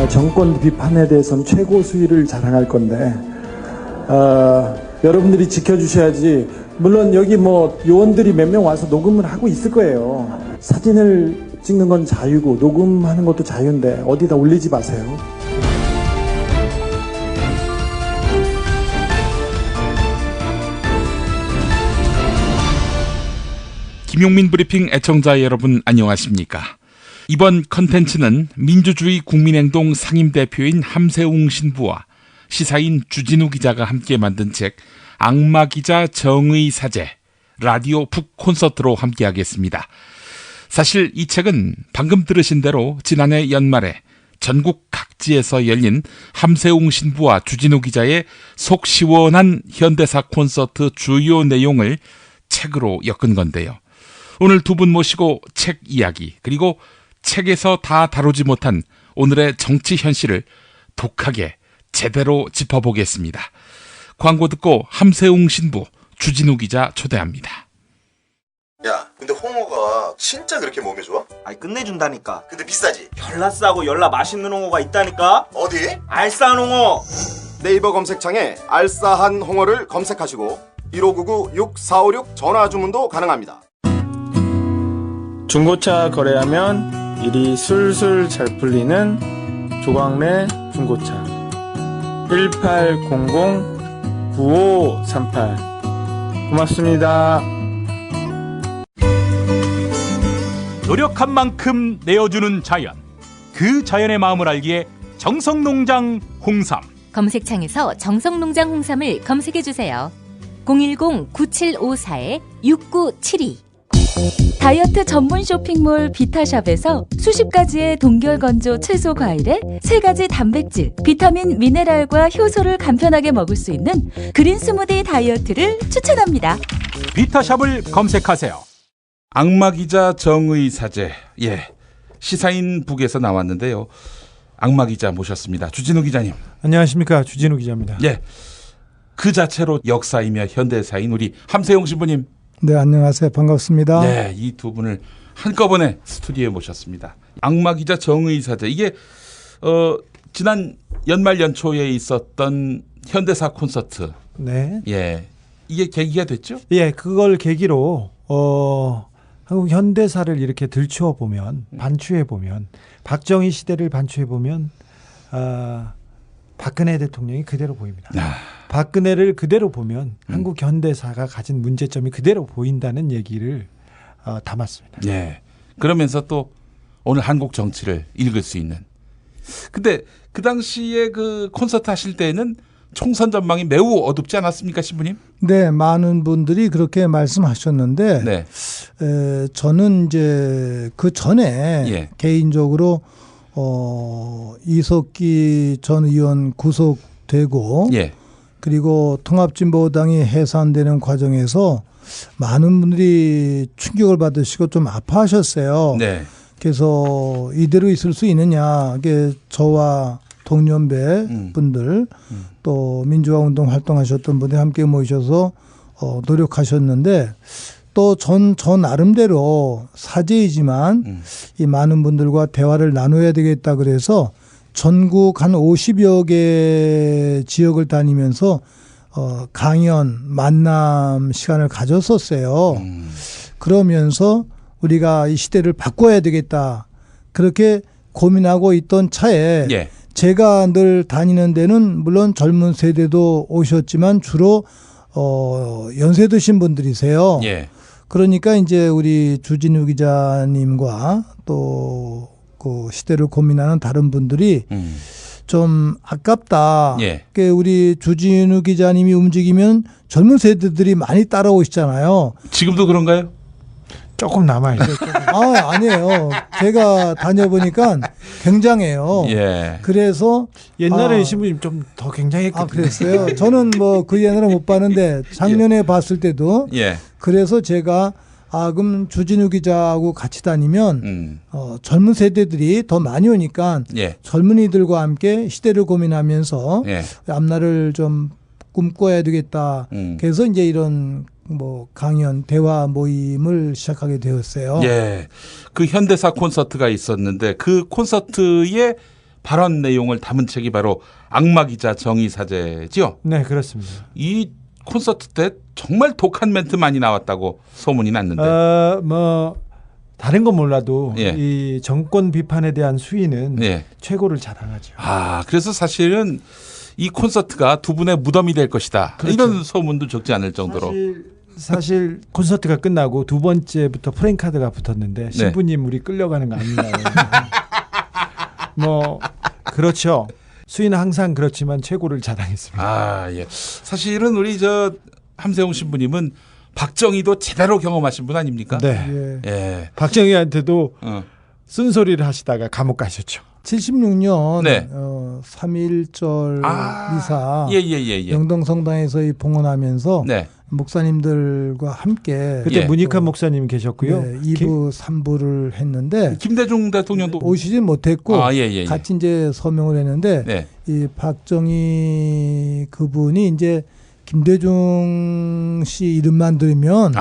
정권 비판에 대해서는 최고 수위를 자랑할 건데 여러분들이 지켜주셔야지. 물론 여기 뭐 요원들이 몇 명 와서 녹음을 하고 있을 거예요. 사진을 찍는 건 자유고 녹음하는 것도 자유인데 어디다 올리지 마세요. 김용민 브리핑 애청자 여러분 안녕하십니까? 이번 컨텐츠는 민주주의 국민행동 상임대표인 함세웅 신부와 시사인 주진우 기자가 함께 만든 책 악마기자 정의 사제 라디오 북 콘서트로 함께하겠습니다. 사실 이 책은 방금 들으신 대로 지난해 연말에 전국 각지에서 열린 함세웅 신부와 주진우 기자의 속 시원한 현대사 콘서트 주요 내용을 책으로 엮은 건데요. 오늘 두 분 모시고 책 이야기 그리고 책에서 다 다루지 못한 오늘의 정치 현실을 독하게 제대로 짚어보겠습니다. 광고 듣고 함세웅 신부, 주진우 기자 초대합니다. 야, 근데 홍어가 진짜 그렇게 몸에 좋아? 아니 끝내준다니까. 근데 비싸지? 열라 싸고 열라 맛있는 홍어가 있다니까. 어디? 알싸한 홍어. 네이버 검색창에 알싸한 홍어를 검색하시고 1599-6456 전화 주문도 가능합니다. 중고차 거래하면 일이 술술 잘 풀리는 조광래 중고차 1800-9538 고맙습니다. 노력한 만큼 내어주는 자연, 그 자연의 마음을 알기에 정성농장 홍삼. 검색창에서 정성농장 홍삼을 검색해주세요. 010-9754-6972 다이어트 전문 쇼핑몰 비타샵에서 수십 가지의 동결건조 채소 과일에 세 가지 단백질, 비타민, 미네랄과 효소를 간편하게 먹을 수 있는 그린 스무디 다이어트를 추천합니다. 비타샵을 검색하세요. 악마기자 정의 사제, 시사인 북에서 나왔는데요. 악마기자 모셨습니다. 주진우 기자님. 안녕하십니까, 주진우 기자입니다. 그 자체로 역사이며 현대사인 우리 함세웅 신부님. 네, 안녕하세요. 반갑습니다. 네, 이 두 분을 한꺼번에 스튜디오에 모셨습니다. 악마기자 정의 사제, 이게 지난 연말 연초에 있었던 현대사 콘서트. 네. 이게 계기가 됐죠? 그걸 계기로 한국 현대사를 이렇게 들추어 보면, 반추해 보면, 박정희 시대를 반추해 보면 박근혜 대통령이 그대로 보입니다. 박근혜를 그대로 보면 한국 현대사가 가진 문제점이 그대로 보인다는 얘기를 담았습니다. 그러면서 또 오늘 한국 정치를 읽을 수 있는. 근데 그 당시에 그 콘서트 하실 때에는 총선 전망이 매우 어둡지 않았습니까, 신부님? 네, 많은 분들이 그렇게 말씀하셨는데 저는 이제 그 전에 개인적으로 이석기 전 의원 구속되고 그리고 통합진보당이 해산되는 과정에서 많은 분들이 충격을 받으시고 좀 아파하셨어요. 그래서 이대로 있을 수 있느냐. 이게 저와 동년배 분들 또 민주화운동 활동하셨던 분들이 함께 모이셔서 노력하셨는데 또 전 나름대로 사제이지만 이 많은 분들과 대화를 나눠야 되겠다 그래서 전국 한 50여 개 지역을 다니면서 강연, 만남 시간을 가졌었어요. 그러면서 우리가 이 시대를 바꿔야 되겠다. 그렇게 고민하고 있던 차에 제가 늘 다니는 데는 물론 젊은 세대도 오셨지만 주로 연세 드신 분들이세요. 그러니까 이제 우리 주진우 기자님과 또 그 시대를 고민하는 다른 분들이 좀 아깝다. 우리 주진우 기자님이 움직이면 젊은 세대들이 많이 따라오시잖아요. 지금도 그런가요? 조금 남아있어요. 아니에요. 제가 다녀보니까 굉장해요. 그래서 옛날에 신부님 좀 더 굉장했거든요. 그랬어요? 저는 뭐 그 옛날에 못 봤는데 작년에 봤을 때도 그래서 제가 그럼 주진우 기자하고 같이 다니면 젊은 세대들이 더 많이 오니까 젊은이들과 함께 시대를 고민하면서 앞날을 좀 꿈꿔야 되겠다. 그래서 이제 이런 뭐 강연, 대화 모임을 시작하게 되었어요. 그 현대사 콘서트가 있었는데 그 콘서트에 발언 내용을 담은 책이 바로 악마기자 정의사제지요. 네, 그렇습니다. 이 콘서트 때 정말 독한 멘트 많이 나왔다고 소문이 났는데. 뭐 다른 건 몰라도 예. 이 정권 비판에 대한 수위는 예. 최고를 자랑하죠. 그래서 사실은 이 콘서트가 두 분의 무덤이 될 것이다. 그렇죠. 이런 소문도 적지 않을 정도로. 사실 콘서트가 끝나고 두 번째부터 프랭카드가 붙었는데 신부님 우리 끌려가는 거 아닌가요? 뭐 그렇죠. 수위는 항상 그렇지만 최고를 자랑했습니다. 예. 사실은 우리 함세웅 신부님은 박정희도 제대로 경험하신 분 아닙니까? 네. 예. 박정희한테도 쓴소리를 하시다가 감옥 가셨죠. 76년 네. 3.1절 미사 예. 영동성당에서 봉헌하면서 네. 목사님들과 함께 그때 문익환 목사님 계셨고요. 네, 2부, 3부를 했는데 김대중 대통령도 오시진 못했고 예. 같이 이제 서명을 했는데 네. 이 박정희 그분이 이제 김대중 씨 이름만 들으면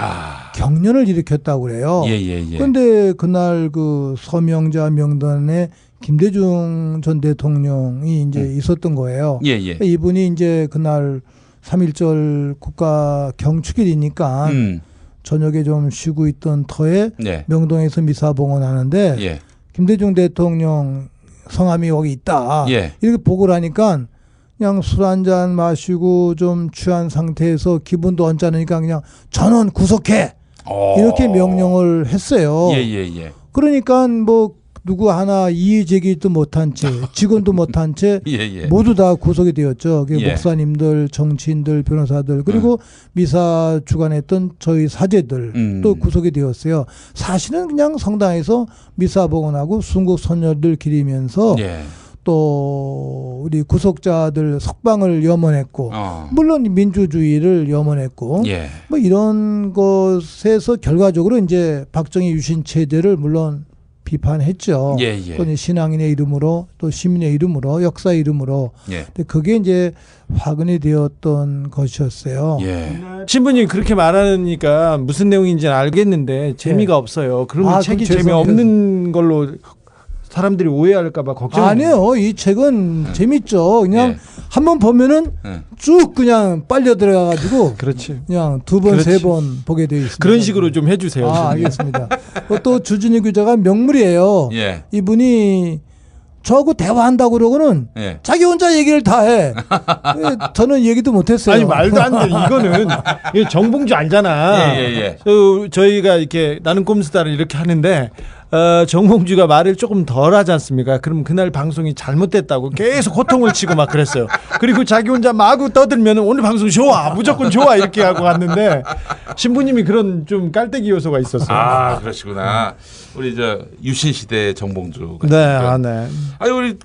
경련을 일으켰다고 그래요. 예. 그런데 그날 그 서명자 명단에 김대중 전 대통령이 이제 있었던 거예요. 예. 이분이 이제 그날 3.1절 국가 경축일이니까 저녁에 좀 쉬고 있던 터에 네. 명동에서 미사 봉헌하는데 예. 김대중 대통령 성함이 여기 있다. 예. 이렇게 보고를 하니까 그냥 술 한잔 마시고 좀 취한 상태에서 기분도 언짢으니까 그냥 전원 구속해. 이렇게 명령을 했어요. 예. 그러니까 뭐 누구 하나 이의 제기도 못한 채 직원도 못한 채 예. 모두 다 구속이 되었죠. 예. 목사님들, 정치인들, 변호사들 그리고 미사 주관했던 저희 사제들 또 구속이 되었어요. 사실은 그냥 성당에서 미사 봉헌하고 순국 선녀들 기리면서 예. 또 우리 구속자들 석방을 염원했고 물론 민주주의를 염원했고 예. 뭐 이런 것에서 결과적으로 이제 박정희 유신 체제를 물론 비판했죠. 예. 또 신앙인의 이름으로 또 시민의 이름으로 역사의 이름으로. 예. 근데 그게 이제 화근이 되었던 것이었어요. 예. 신부님이 그렇게 말하니까 무슨 내용인지는 알겠는데 재미가 없어요. 그러면 책이 그럼 재미없는 걸로 사람들이 오해할까 봐 걱정이 아니에요. 이 책은 재밌죠. 그냥 예. 한번 보면은 쭉 그냥 빨려 들어가가지고 그렇지. 그냥 두 번, 그렇지. 세 번 보게 되어 있습니다. 그런 식으로 좀 해주세요. 알겠습니다. 또 주진희 기자가 명물이에요. 예. 이분이 저하고 대화한다고 그러고는 예. 자기 혼자 얘기를 다 해. 저는 얘기도 못했어요. 아니 말도 안 돼. 이거는 이거 정봉주 알잖아. 예. 저희가 이렇게 나는 꼼수다를 이렇게 하는데 정봉주가 말을 조금 덜 하지 않습니까? 그럼 그날 방송이 잘못됐다고 계속 호통을 치고 막 그랬어요. 그리고 자기 혼자 마구 떠들면 오늘 방송 좋아, 무조건 좋아 이렇게 하고 갔는데 신부님이 그런 좀 깔때기 요소가 있었어요. 그러시구나. 우리 유신 시대 정봉주. 네. 우리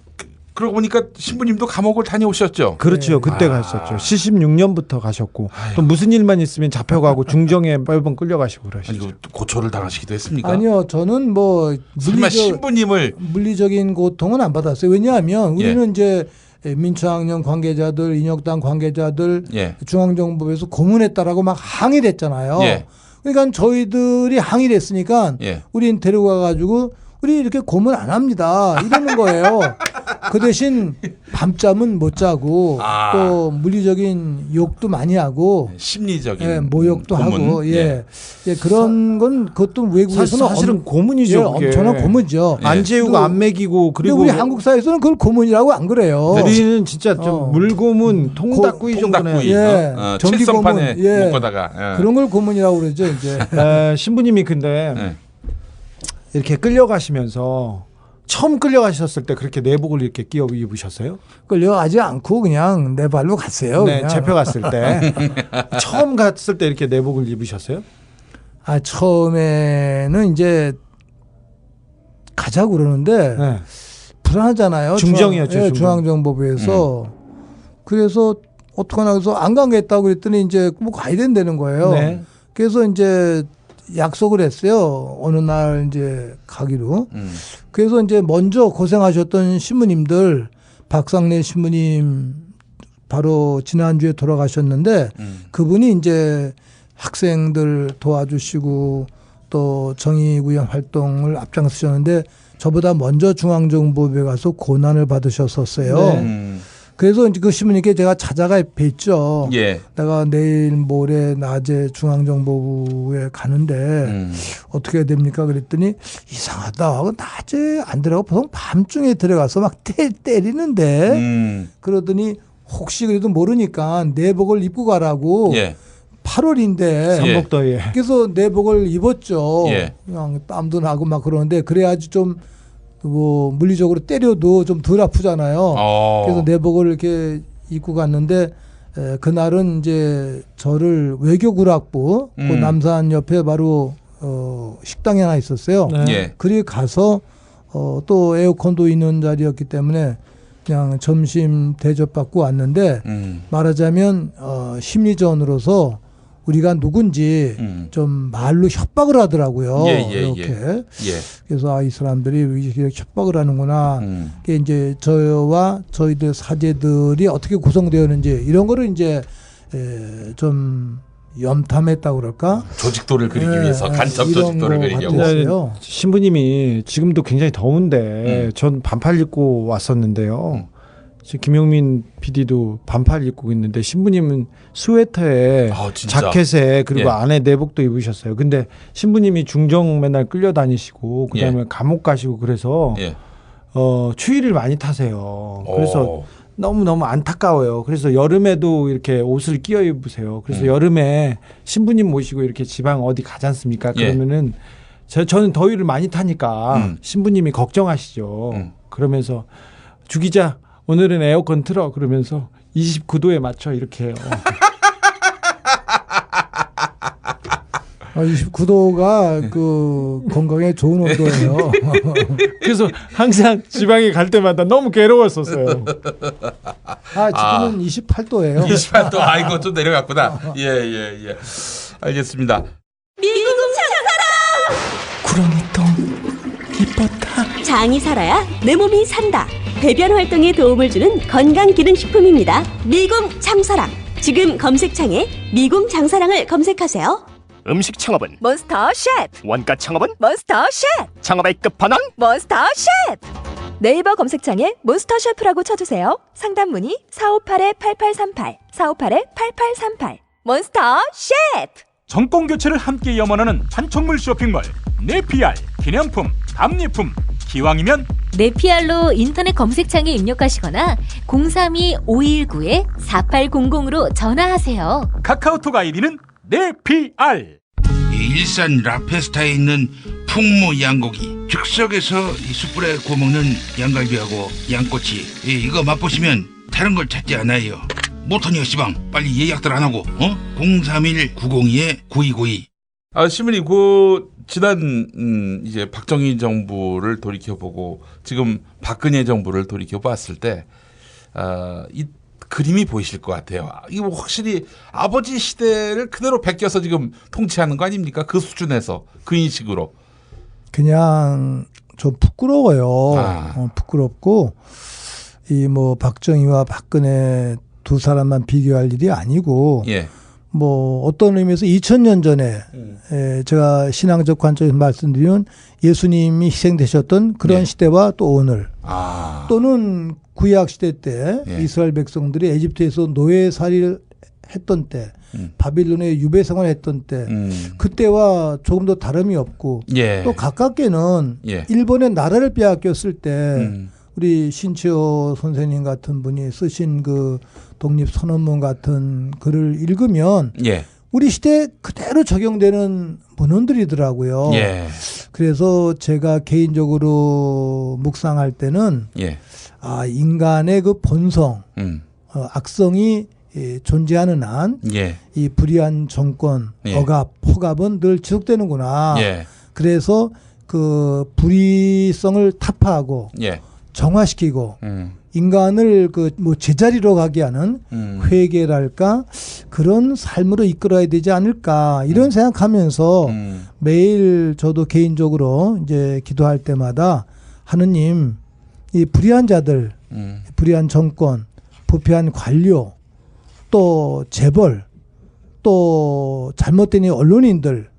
그러고 보니까 신부님도 감옥을 다녀오셨죠. 그렇죠. 그때 가셨죠. 76년부터 가셨고 또 무슨 일만 있으면 잡혀가고 중정에 매번 끌려가시고 그러시죠. 고초를 당하시기도 했습니까? 아니요, 저는 뭐 설마 신부님을 물리적인 고통은 안 받았어요. 왜냐하면 우리는 이제 민주항영 관계자들, 인혁당 관계자들, 중앙정부에서 고문했다라고 막 항의를 했잖아요. 그러니까 저희들이 항의를 했으니까 우린 데려가가지고 우리 이렇게 고문 안 합니다. 이러는 거예요. 그 대신 밤잠은 못 자고 또 물리적인 욕도 많이 하고 심리적인 모욕도 고문. 하고 그런 건 그것도 외국에서는 사실은 고문이죠. 엄청난 고문이죠. 안 재우고 안 먹이고 그리고 우리 한국 사회에서는 그걸 고문이라고 안 그래요. 우리는 진짜 좀 물고문, 통닭구이 정도는 칠성판에 전기고문, 묶어다가 그런 걸 고문이라고 그러죠. 이제 신부님이 근데 이렇게 끌려가시면서 처음 끌려가셨을 때 그렇게 내복을 이렇게 끼워 입으셨어요? 끌려가지 않고 그냥 내 발로 갔어요. 네, 그냥. 잡혀갔을 때 처음 갔을 때 이렇게 내복을 입으셨어요? 처음에는 이제 가자고 그러는데 불안하잖아요. 중정이었죠. 중앙정보부에서. 그래서 어떡하나 해서 안 가겠다고 그랬더니 이제 뭐 가야 된다는 거예요. 그래서 이제 약속을 했어요. 어느 날 이제 가기로. 그래서 이제 먼저 고생하셨던 신부님들, 박상래 신부님 바로 지난주에 돌아가셨는데 그분이 이제 학생들 도와주시고 또 정의구현 활동을 앞장서셨는데 저보다 먼저 중앙정보부에 가서 고난을 받으셨었어요. 네. 그래서 그 신부님께 제가 찾아가 뵀죠. 예. 내가 내일 모레 낮에 중앙정보부에 가는데 어떻게 해야 됩니까? 그랬더니 이상하다 하고 낮에 안 들어가고 보통 밤중에 들어가서 막 때리는데 그러더니 혹시 그래도 모르니까 내복을 입고 가라고 예. 8월인데 삼복더위에. 그래서 내복을 입었죠. 예. 그냥 땀도 나고 막 그러는데 그래야지 좀 뭐 물리적으로 때려도 좀 덜 아프잖아요. 그래서 내복을 이렇게 입고 갔는데 그날은 이제 저를 외교구락부 그 남산 옆에 바로 식당이 하나 있었어요. 네. 예. 그리 가서 또 에어컨도 있는 자리였기 때문에 그냥 점심 대접받고 왔는데 말하자면 심리전으로서 우리가 누군지 좀 말로 협박을 하더라고요. 이렇게. 그래서 이 사람들이 이렇게 협박을 하는구나. 그게 이제 저와 저희들 사제들이 어떻게 구성되었는지 이런 거를 이제 좀 염탐했다고 그럴까? 조직도를 그리기 위해서 간첩 조직도를 그리려고. 신부님이 지금도 굉장히 더운데 전 반팔 입고 왔었는데요. 지금 김용민 PD도 반팔 입고 있는데 신부님은 스웨터에 자켓에 그리고 안에 내복도 입으셨어요. 근데 신부님이 중정 맨날 끌려다니시고 그다음에 감옥 가시고 그래서 추위를 많이 타세요. 그래서 너무 안타까워요. 그래서 여름에도 이렇게 옷을 끼워 입으세요. 그래서 여름에 신부님 모시고 이렇게 지방 어디 가지 않습니까? 그러면은 저는 더위를 많이 타니까 신부님이 걱정하시죠. 그러면서 주 기자 오늘은 에어컨 틀어 그러면서 29도에 맞춰 이렇게 해요. 29도가 그 건강에 좋은 온도예요. 그래서 항상 지방에 갈 때마다 너무 괴로웠었어요. 지금은 28도예요. 28도. 이거 좀 내려갔구나. 예. 알겠습니다. 미국 장사랑! 구렁이똥 이뻤다. 장이 살아야 내 몸이 산다. 배변 활동에 도움을 주는 건강기능식품입니다. 미궁 장사랑. 지금 검색창에 미궁 장사랑을 검색하세요. 음식 창업은 몬스터 셰프. 원가 창업은 몬스터 셰프. 창업의 끝판왕 몬스터 셰프. 네이버 검색창에 몬스터 셰프라고 쳐주세요. 상담 문의 458-8838 458-8838 몬스터 셰프. 정권 교체를 함께 염원하는 판촉물 쇼핑몰 네피알. 기념품, 답례품, 기왕이면 네피알로 인터넷 검색창에 입력하시거나 032-519-4800으로 전화하세요. 카카오톡 아이디는 네피알. 일산 라페스타에 있는 풍무 양고기 즉석에서 이 숯불에 구워먹는 양갈비하고 양꼬치 이거 맛보시면 다른 걸 찾지 않아요. 못하니요 시방 빨리 예약들 안 하고 031-902-9292. 신부님 지난 이제 박정희 정부를 돌이켜보고 지금 박근혜 정부를 돌이켜봤을 때 이 그림이 보이실 것 같아요. 이거 확실히 아버지 시대를 그대로 베껴서 지금 통치하는 거 아닙니까? 그 수준에서 그 인식으로. 그냥 좀 부끄러워요. 부끄럽고 이 뭐 박정희와 박근혜 두 사람만 비교할 일이 아니고 뭐 어떤 의미에서 2000년 전에 제가 신앙적 관점에서 말씀드리면 예수님이 희생되셨던 그런 시대와 또 오늘 또는 구약 시대 때 이스라엘 백성들이 에집트에서 노예살이를 했던 때 바빌론의 유배 생활을 했던 때 그때와 조금 더 다름이 없고 또 가깝게는 일본의 나라를 빼앗겼을 때 우리 신치호 선생님 같은 분이 쓰신 그 독립선언문 같은 글을 읽으면 우리 시대에 그대로 적용되는 문헌들이더라고요. 그래서 제가 개인적으로 묵상할 때는 인간의 그 본성, 악성이 존재하는 한 이 불의한 정권, 억압, 폭압은 늘 지속되는구나. 그래서 그 불의성을 타파하고 정화시키고 인간을 그 뭐 제자리로 가게 하는 회개랄까 그런 삶으로 이끌어야 되지 않을까 이런 생각하면서 매일 저도 개인적으로 이제 기도할 때마다 하느님 이 불의한 자들, 불의한 정권, 부패한 관료, 또 재벌, 또 잘못된 이 언론인들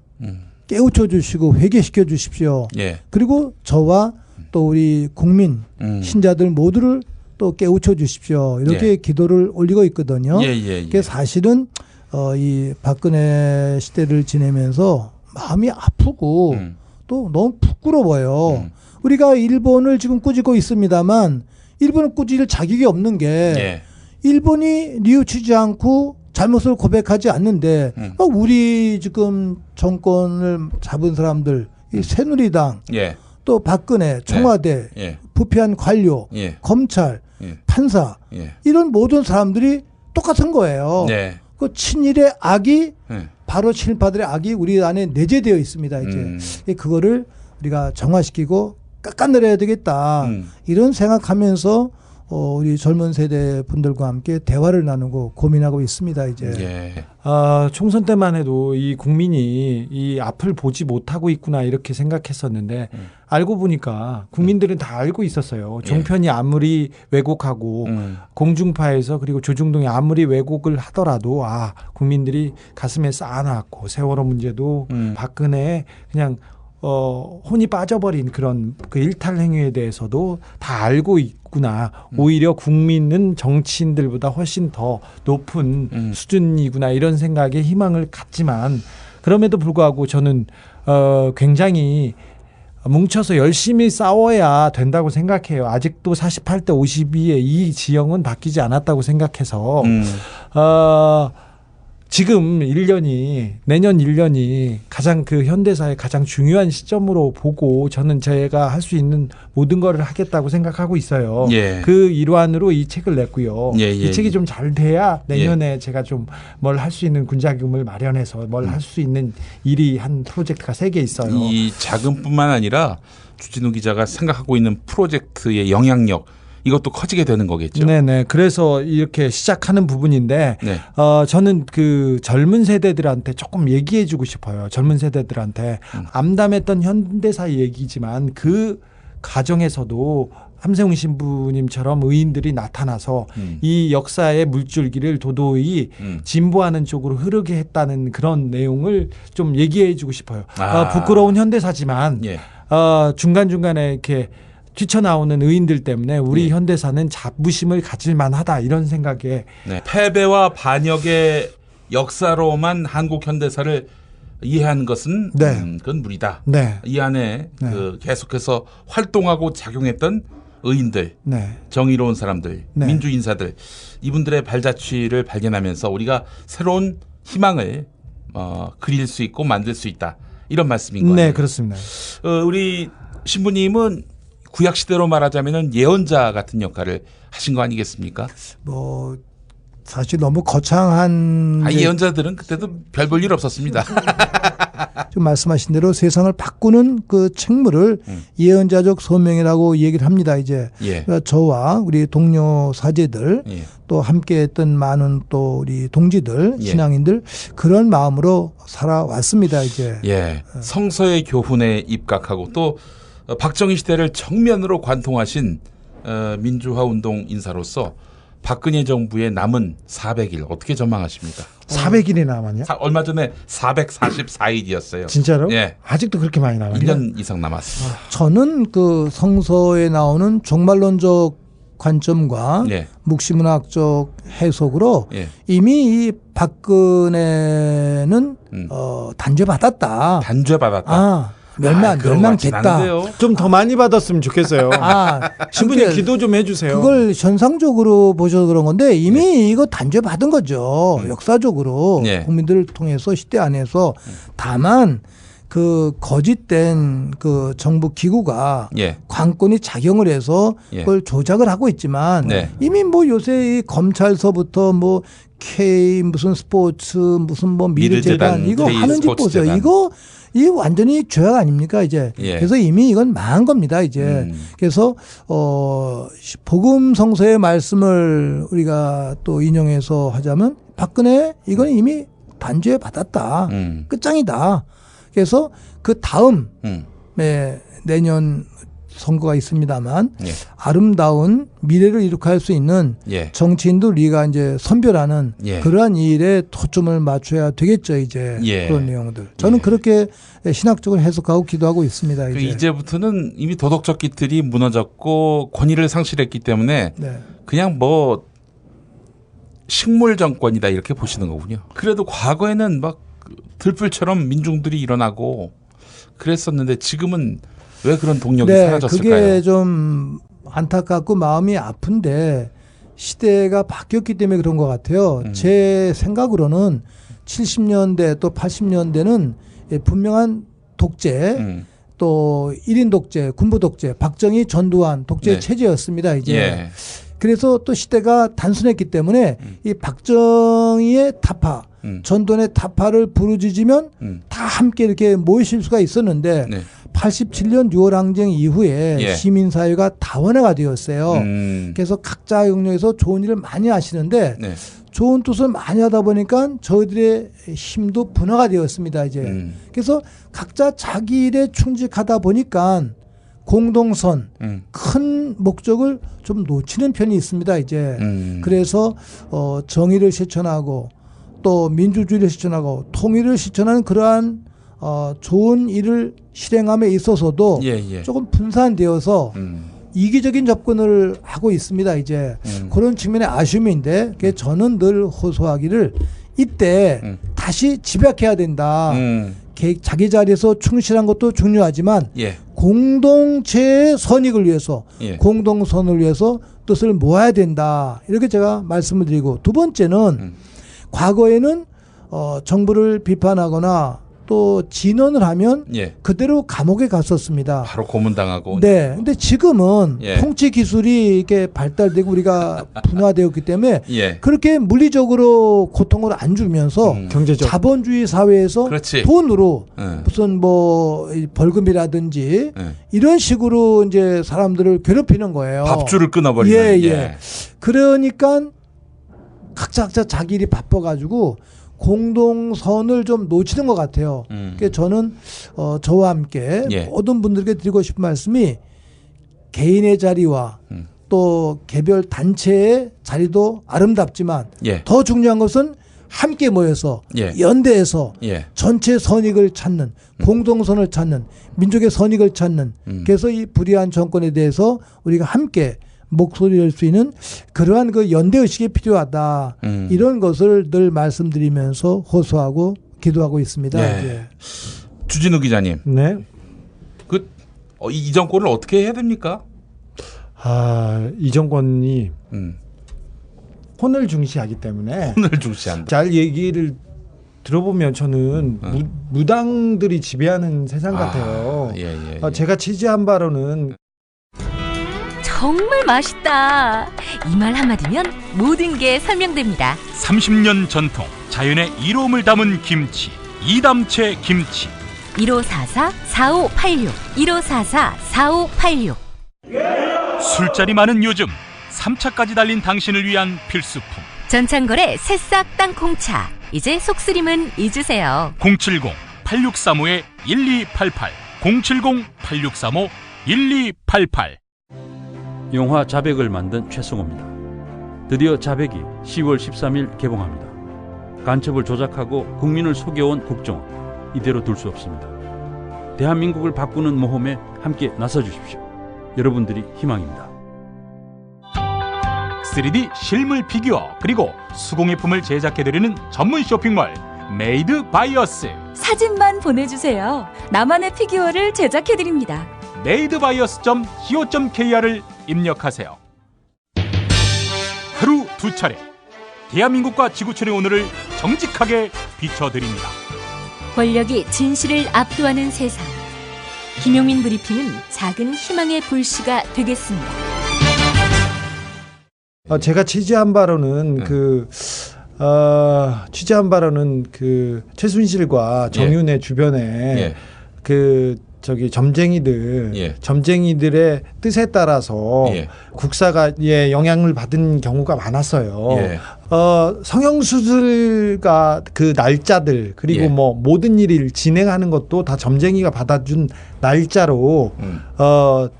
깨우쳐 주시고 회개시켜 주십시오. 그리고 저와 또 우리 국민 신자들 모두를 또 깨우쳐 주십시오. 이렇게 예. 기도를 올리고 있거든요. 예. 그게 사실은 이 박근혜 시대를 지내면서 마음이 아프고 또 너무 부끄러워요. 우리가 일본을 지금 꾸짖고 있습니다만 일본을 꾸짖을 자격이 없는 게 예. 일본이 뉘우치지 않고 잘못을 고백하지 않는데 우리 지금 정권을 잡은 사람들 이 새누리당 예. 또 박근혜 청와대 예. 부패한 관료 예. 검찰 예. 판사 예. 이런 모든 사람들이 똑같은 거예요. 네. 그 친일의 악이 예. 바로 친일파들의 악이 우리 안에 내재되어 있습니다. 이제 그거를 우리가 정화시키고 깎아내려야 되겠다. 이런 생각하면서 우리 젊은 세대 분들과 함께 대화를 나누고 고민하고 있습니다. 이제. 예. 총선 때만 해도 이 국민이 이 앞을 보지 못하고 있구나 이렇게 생각했었는데 알고 보니까 국민들은 다 알고 있었어요. 종편이 아무리 왜곡하고 공중파에서 그리고 조중동이 아무리 왜곡을 하더라도 국민들이 가슴에 쌓아놨고 세월호 문제도 박근혜 그냥 혼이 빠져버린 그런 그 일탈 행위에 대해서도 다 알고 있구나. 오히려 국민은 정치인들보다 훨씬 더 높은 수준이구나 이런 생각에 희망을 갖지만 그럼에도 불구하고 저는 굉장히 뭉쳐서 열심히 싸워야 된다고 생각해요. 아직도 48대 52의 이 지형은 바뀌지 않았다고 생각해서 지금 1년이 내년 1년이 가장 그 현대사의 가장 중요한 시점으로 보고 저는 제가 할 수 있는 모든 거를 하겠다고 생각하고 있어요. 예. 그 일환으로 이 책을 냈고요. 예. 이 책이 좀 잘 돼야 내년에 제가 좀 뭘 할 수 있는 군자금을 마련해서 뭘 할 수 있는 일이 한 프로젝트가 3개 있어요. 이 자금뿐만 아니라 주진우 기자가 생각하고 있는 프로젝트의 영향력 이것도 커지게 되는 거겠죠. 네네. 그래서 이렇게 시작하는 부분인데, 저는 그 젊은 세대들한테 조금 얘기해주고 싶어요. 젊은 세대들한테 암담했던 현대사 얘기지만 그 가정에서도 함세웅 신부님처럼 의인들이 나타나서 이 역사의 물줄기를 도도히 진보하는 쪽으로 흐르게 했다는 그런 내용을 좀 얘기해주고 싶어요. 부끄러운 현대사지만 중간중간에 이렇게 뛰쳐나오는 의인들 때문에 우리 현대사는 자부심을 가질 만하다 이런 생각에 패배와 반역의 역사로만 한국 현대사를 이해하는 것은 그건 무리다. 이 안에 그 계속해서 활동하고 작용했던 의인들, 정의로운 사람들, 민주인사들 이분들의 발자취를 발견하면서 우리가 새로운 희망을 그릴 수 있고 만들 수 있다. 이런 말씀인 거예요. 네, 그렇습니다. 우리 신부님은 구약 시대로 말하자면은 예언자 같은 역할을 하신 거 아니겠습니까? 뭐 사실 너무 거창한 예언자들은 그때도 별 볼 일 없었습니다. 좀 말씀하신 대로 세상을 바꾸는 그 책무를 예언자적 소명이라고 얘기를 합니다. 이제 그러니까 저와 우리 동료 사제들 또 함께했던 많은 또 우리 동지들 신앙인들 그런 마음으로 살아왔습니다. 이제 성서의 교훈에 입각하고 또 박정희 시대를 정면으로 관통하신 민주화 운동 인사로서 박근혜 정부의 남은 400일 어떻게 전망하십니까? 400일이 남았냐? 얼마 전에 444일이었어요. 진짜로? 예. 아직도 그렇게 많이 남았냐? 1년 이상 남았습니다. 저는 그 성서에 나오는 종말론적 관점과 묵시문학적 해석으로 이미 이 박근혜는 단죄받았다. 단죄받았다. 멸망됐다. 좀 더 많이 받았으면 좋겠어요. 신부님 기도 좀 해주세요. 그걸 현상적으로 보셔서 그런 건데 이미 이거 단죄받은 거죠. 역사적으로 국민들을 통해서 시대 안에서 다만 그 거짓된 그 정부 기구가 관권이 작용을 해서 그걸 조작을 하고 있지만 이미 뭐 요새 이 검찰서부터 뭐 K 무슨 스포츠 무슨 뭐 미르재단 이거 하는 짓 보세요. 이게 완전히 죄악 아닙니까 이제. 그래서 이미 이건 망한 겁니다 이제. 그래서 복음 성서의 말씀을 우리가 또 인용해서 하자면 박근혜 이건 이미 단죄 받았다. 끝장이다. 그래서 그 다음 내년 선거가 있습니다만 아름다운 미래를 이룩할 수 있는 정치인도 우리가 이제 선별하는 그러한 일에 초점을 맞춰야 되겠죠. 이제 그런 내용들. 저는 그렇게 신학적으로 해석하고 기도하고 있습니다. 이제부터는 이미 도덕적 깃들이 무너졌고 권위를 상실했기 때문에 그냥 뭐 식물 정권이다 이렇게 보시는 거군요. 그래도 과거에는 막 들불처럼 민중들이 일어나고 그랬었는데 지금은 왜 그런 동력이 사라졌을까요? 그게 좀 안타깝고 마음이 아픈데 시대가 바뀌었기 때문에 그런 것 같아요. 제 생각으로는 70년대 또 80년대는 분명한 독재 또 1인 독재, 군부 독재, 박정희, 전두환 독재 체제였습니다. 이제. 그래서 또 시대가 단순했기 때문에 이 박정희의 타파, 전두환의 타파를 부르짖으면 다 함께 이렇게 모이실 수가 있었는데 87년 6월 항쟁 이후에 시민사회가 다원화가 되었어요. 그래서 각자 영역에서 좋은 일을 많이 하시는데 좋은 뜻을 많이 하다 보니까 저희들의 힘도 분화가 되었습니다. 이제. 그래서 각자 자기 일에 충직하다 보니까 공동선, 큰 목적을 좀 놓치는 편이 있습니다. 이제. 그래서 정의를 실천하고 또 민주주의를 실천하고 통일을 실천하는 그러한 좋은 일을 실행함에 있어서도 조금 분산되어서 이기적인 접근을 하고 있습니다. 이제 그런 측면의 아쉬움인데 저는 늘 호소하기를 이때 다시 집약해야 된다. 자기 자리에서 충실한 것도 중요하지만 공동체의 선익을 위해서 공동선을 위해서 뜻을 모아야 된다. 이렇게 제가 말씀을 드리고 두 번째는 과거에는 정부를 비판하거나 또 진언을 하면 그대로 감옥에 갔었습니다. 바로 고문당하고. 네. 근데 지금은 통치 기술이 이렇게 발달되고 우리가 분화되었기 때문에 그렇게 물리적으로 고통을 안 주면서 경제적 자본주의 사회에서 돈으로 무슨 뭐 벌금이라든지 이런 식으로 이제 사람들을 괴롭히는 거예요. 밥줄을 끊어버리는. 그러니까 각자 자기 일이 바빠가지고 공동선을 좀 놓치는 것 같아요. 그래서 저는 저와 함께 모든 분들께 드리고 싶은 말씀이 개인의 자리와 또 개별 단체의 자리도 아름답지만 더 중요한 것은 함께 모여서 연대해서 전체 선익을 찾는 공동선을 찾는 민족의 선익을 찾는 그래서 이 불의한 정권에 대해서 우리가 함께 목소리를 낼 수 있는 그러한 그 연대의식이 필요하다. 이런 것을 늘 말씀드리면서 호소하고 기도하고 있습니다. 주진우 기자님. 이 정권을 어떻게 해야 됩니까? 이 정권이 혼을 중시하기 때문에 혼을 중시한다. 잘 얘기를 들어보면 저는 무당들이 지배하는 세상 같아요. 제가 취재한 바로는 정말 맛있다. 이 말 한마디면 모든 게 설명됩니다. 30년 전통 자연의 이로움을 담은 김치 이담채 김치 1544-4586 1544-4586 술자리 많은 요즘 3차까지 달린 당신을 위한 필수품 전창걸의 새싹 땅콩차 이제 속쓰림은 잊으세요. 070-8635-1288 070-8635-1288 영화 자백을 만든 최승호입니다. 드디어 자백이 10월 13일 개봉합니다. 간첩을 조작하고 국민을 속여온 국정원 이대로 둘 수 없습니다. 대한민국을 바꾸는 모험에 함께 나서주십시오. 여러분들이 희망입니다. 3D 실물 피규어 그리고 수공예품을 제작해드리는 전문 쇼핑몰 메이드 바이어스 사진만 보내주세요. 나만의 피규어를 제작해드립니다. madebias.co.kr을 입력하세요. 하루 2차례 대한민국과 지구촌의 오늘을 정직하게 비춰드립니다. 권력이 진실을 압도하는 세상. 김용민 브리핑은 작은 희망의 불씨가 되겠습니다. 제가 취재한 바로는 취재한 바로는 최순실과 정윤회 주변에 저기 점쟁이들의 뜻에 따라서 국사가에 영향을 받은 경우가 많았어요. 성형수술과 그 날짜들 그리고 뭐 모든 일을 진행하는 것도 다 점쟁이가 받아준 날짜로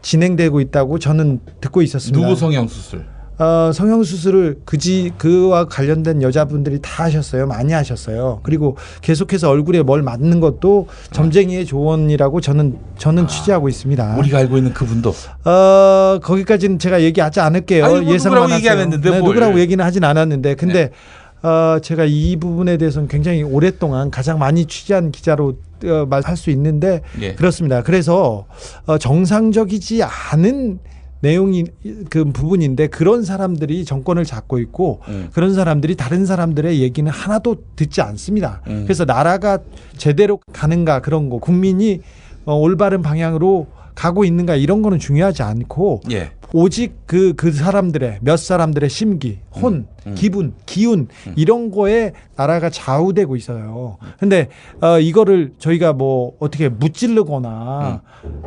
진행되고 있다고 저는 듣고 있었습니다. 누구 성형수술? 성형수술을 그와 관련된 여자분들이 다 하셨어요. 많이 하셨어요. 그리고 계속해서 얼굴에 뭘 맞는 것도 점쟁이의 조언이라고 저는 취재하고 있습니다. 우리가 알고 있는 그분도? 거기까지는 제가 얘기하지 않을게요. 아니, 뭐 예상만 누구라고 얘기 안 했는데 네, 누구라고 얘기는 하진 않았는데 근데 제가 이 부분에 대해서는 굉장히 오랫동안 가장 많이 취재한 기자로 말할 수 있는데 그렇습니다. 그래서 정상적이지 않은 내용이 그 부분인데 그런 사람들이 정권을 잡고 있고 그런 사람들이 다른 사람들의 얘기는 하나도 듣지 않습니다. 그래서 나라가 제대로 가는가 그런 거 국민이 올바른 방향으로 가고 있는가 이런 거는 중요하지 않고 오직 그 사람들의 몇 사람들의 심기, 혼, 기분, 기운 이런 거에 나라가 좌우되고 있어요. 근데 이거를 저희가 뭐 어떻게 무찌르거나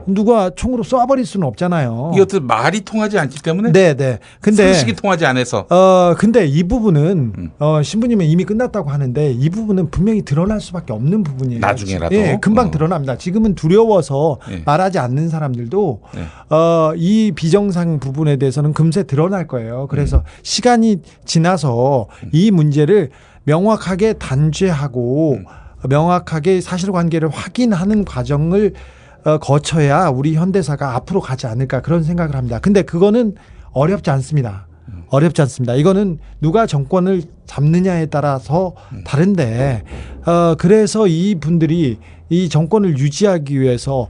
누가 총으로 쏴버릴 수는 없잖아요. 이것도 말이 통하지 않기 때문에. 네. 근데 상식이 통하지 않아서. 근데 이 부분은 신부님은 이미 끝났다고 하는데 이 부분은 분명히 드러날 수밖에 없는 부분이에요. 나중에라도. 금방 드러납니다. 지금은 두려워서 말하지 않는 사람들도 이 비정상 부분에 대해서는 금세 드러날 거예요. 그래서 시간이 지나서 이 문제를 명확하게 단죄하고 명확하게 사실관계를 확인하는 과정을 거쳐야 우리 현대사가 앞으로 가지 않을까 그런 생각을 합니다. 근데 그거는 어렵지 않습니다. 어렵지 않습니다. 이거는 누가 정권을 잡느냐에 따라서 다른데 그래서 이 분들이 이 정권을 유지하기 위해서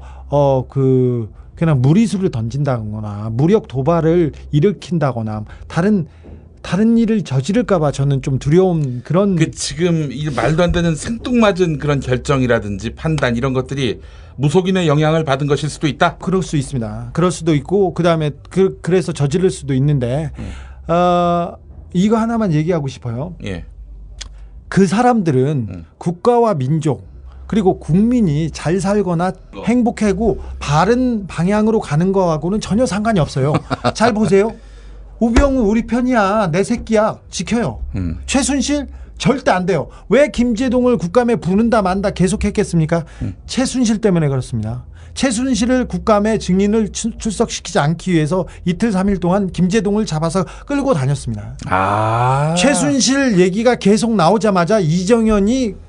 그냥 무리수를 던진다거나 무력 도발을 일으킨다거나 다른 일을 저지를까봐 저는 좀 두려운 그런. 지금 이 말도 안 되는 생뚱맞은 그런 결정이라든지 판단 이런 것들이 무속인의 영향을 받은 것일 수도 있다. 그럴 수 있습니다. 그럴 수도 있고 그다음에 그래서 저지를 수도 있는데 이거 하나만 얘기하고 싶어요. 그 사람들은 국가와 민족 그리고 국민이 잘 살거나 행복하고 바른 방향으로 가는 거하고는 전혀 상관이 없어요. 잘 보세요. 우병우 우리 편이야. 내 새끼야. 지켜요. 최순실 절대 안 돼요. 왜 김제동을 국감에 부른다 만다 계속했겠습니까? 최순실 때문에 그렇습니다. 최순실을 국감에 증인을 출석시키지 않기 위해서 이틀 3일 동안 김제동을 잡아서 끌고 다녔습니다. 최순실 얘기가 계속 나오자마자 이정현이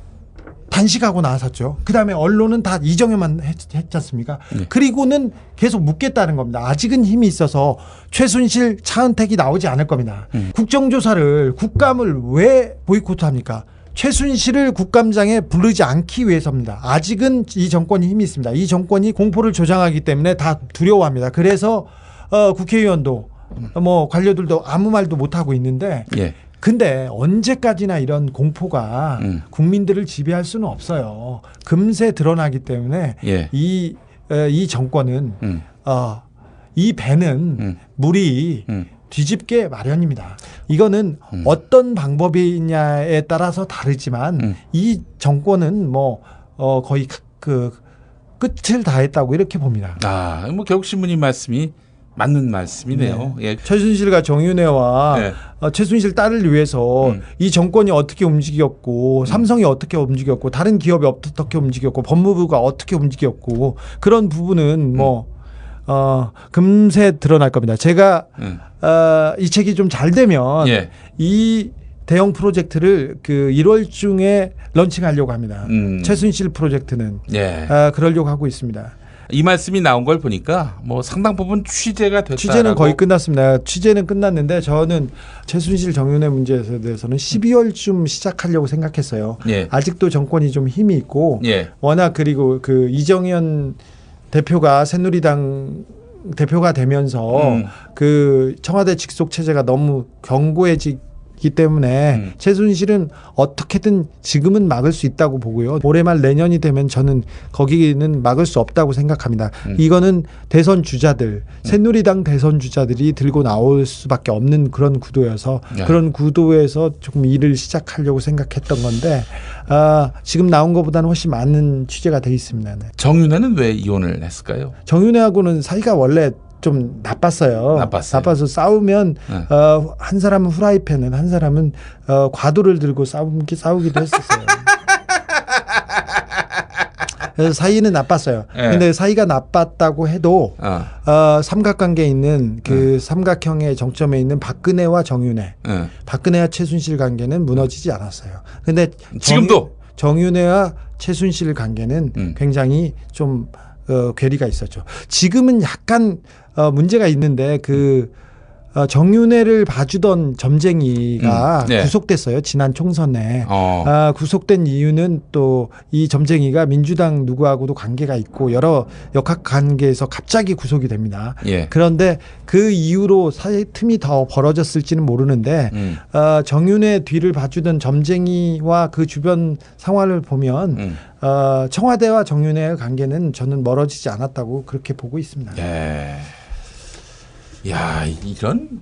단식하고 나섰죠. 그다음에 언론은 다 이정현만 했지 않습니까? 그리고는 계속 묻겠다는 겁니다. 아직은 힘이 있어서 최순실, 차은택이 나오지 않을 겁니다. 국정조사를 국감을 왜 보이콧합니까? 최순실을 국감장에 부르지 않기 위해서입니다. 아직은 이 정권이 힘이 있습니다. 이 정권이 공포를 조장하기 때문에 다 두려워합니다. 그래서 국회의원도 뭐 관료들도 아무 말도 못하고 있는데 근데 언제까지나 이런 공포가 국민들을 지배할 수는 없어요. 금세 드러나기 때문에 이 정권은 이 배는 물이 뒤집게 마련입니다. 이거는 어떤 방법이냐에 따라서 다르지만 이 정권은 뭐 거의 그 끝을 다했다고 이렇게 봅니다. 뭐 결국 신부님 말씀이 맞는 말씀이네요. 최순실과 정윤회와 최순실 딸을 위해서 이 정권이 어떻게 움직였고 삼성이 어떻게 움직였고 다른 기업이 어떻게 움직였고 법무부가 어떻게 움직였고 그런 부분은 금세 드러날 겁니다. 제가 이 책이 좀 잘 되면 이 대형 프로젝트를 그 1월 중에 런칭하려고 합니다. 최순실 프로젝트는 그러려고 하고 있습니다. 이 말씀이 나온 걸 보니까 뭐 상당 부분 취재가 됐다. 취재는 거의 끝났습니다. 취재는 끝났는데 저는 최순실 정윤회 문제에 대해서는 12월쯤 시작하려고 생각했어요. 아직도 정권이 좀 힘이 있고 워낙 그리고 그 이정현 대표가 새누리당 대표가 되면서 그 청와대 직속 체제가 너무 견고해지고 있기 때문에 최순실은 어떻게든 지금은 막을 수 있다고 보고요. 올해 말 내년이 되면 저는 거기는 막을 수 없다고 생각합니다. 이거는 대선 주자들, 새누리당 대선 주자들이 들고 나올 수밖에 없는 그런 구도여서 그런 구도에서 조금 일을 시작하려고 생각했던 건데 지금 나온 것보다는 훨씬 많은 취재가 돼 있습니다. 네. 정윤회는 왜 이혼을 했을까요? 정윤회하고는 사이가 원래 좀 나빠서 싸우면 한 사람은 후라이팬은 한 사람은 과도를 들고 싸우기도 했었어요. 그래서 사이는 나빴어요. 근데 사이가 나빴다고 해도 삼각관계에 있는 그 삼각형의 정점에 있는 박근혜와 정윤회, 박근혜와 최순실 관계는 무너지지 않았어요. 근데 지금도 정윤회와 최순실 관계는 굉장히 좀 괴리가 있었죠. 지금은 약간 문제가 있는데 정윤회를 봐주던 점쟁이가 구속됐어요. 지난 총선에. 구속된 이유는 또 이 점쟁이가 민주당 누구하고도 관계가 있고 여러 역학관계에서 갑자기 구속이 됩니다. 그런데 그 이후로 사이 틈이 더 벌어졌을지는 모르는데 정윤회 뒤를 봐주던 점쟁이와 그 주변 상황을 보면 청와대와 정윤회의 관계는 저는 멀어지지 않았다고 그렇게 보고 있습니다. 야, 이런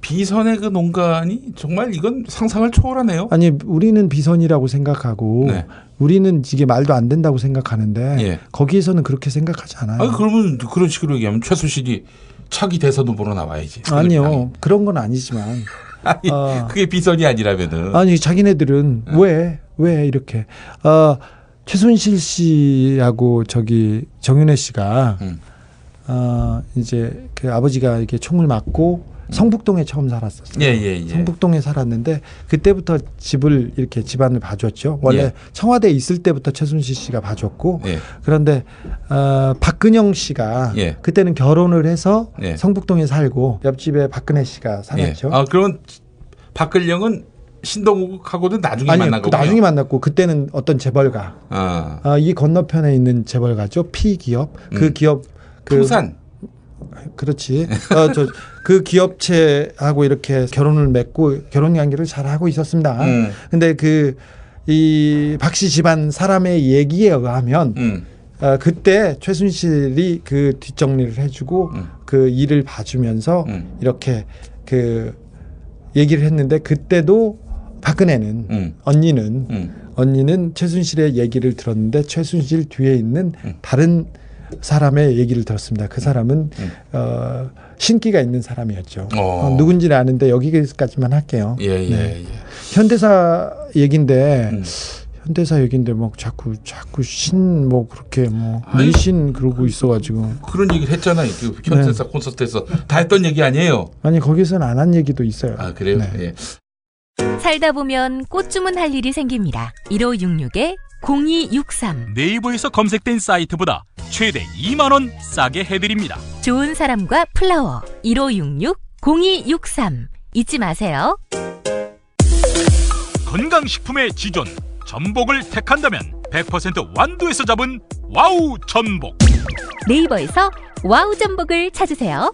비선의 그 농간이 정말 이건 상상을 초월하네요. 아니, 우리는 비선이라고 생각하고 우리는 이게 말도 안 된다고 생각하는데 거기에서는 그렇게 생각하지 않아요. 그러면 그런 식으로 얘기하면 최순실이 차기 대선 후보로 나와야지. 아니요. 그런 건 아니지만. 아니, 그게 비선이 아니라면은. 아니, 자기네들은 왜 이렇게. 최순실 씨하고 정윤회 씨가 이제 그 아버지가 이렇게 총을 맞고 성북동에 처음 살았었어요. 성북동에 살았는데 그때부터 집안을 봐줬죠. 원래 청와대에 있을 때부터 최순실 씨가 봐줬고 그런데 박근영 씨가 그때는 결혼을 해서 성북동에 살고 옆집에 박근혜 씨가 살았죠. 그러면 박근영은 신동욱하고는 나중에 만난 거고요. 나중에 만났고 그때는 어떤 재벌가 이 건너편에 있는 재벌가죠. P기업 그 기업 풍산 그렇지. 그 기업체하고 이렇게 결혼을 맺고 결혼 관계를 잘 하고 있었습니다. 근데 이 박씨 집안 사람의 얘기에 의하면 그때 최순실이 그 뒷정리를 해주고 그 일을 봐주면서 이렇게 그 얘기를 했는데 그때도 박근혜는 언니는 최순실의 얘기를 들었는데 최순실 뒤에 있는 다른 사람의 얘기를 들었습니다. 그 사람은 신기가 있는 사람이었죠. 누군지는 아는데 여기까지만 할게요. 현대사 얘긴데 뭐 자꾸 그렇게 미신 그러고 있어가지고 그런 얘기를 했잖아요. 그 현대사 콘서트에서 다 했던 얘기 아니에요? 아니 거기서는 안 한 얘기도 있어요. 그래요? 살다 보면 꽃 주문할 일이 생깁니다. 1566-0263 네이버에서 검색된 사이트보다 최대 2만 원 싸게 해드립니다. 좋은 사람과 플라워 1566-0263 잊지 마세요. 건강식품의 지존 전복을 택한다면 100% 완도에서 잡은 와우 전복. 네이버에서 와우 전복을 찾으세요.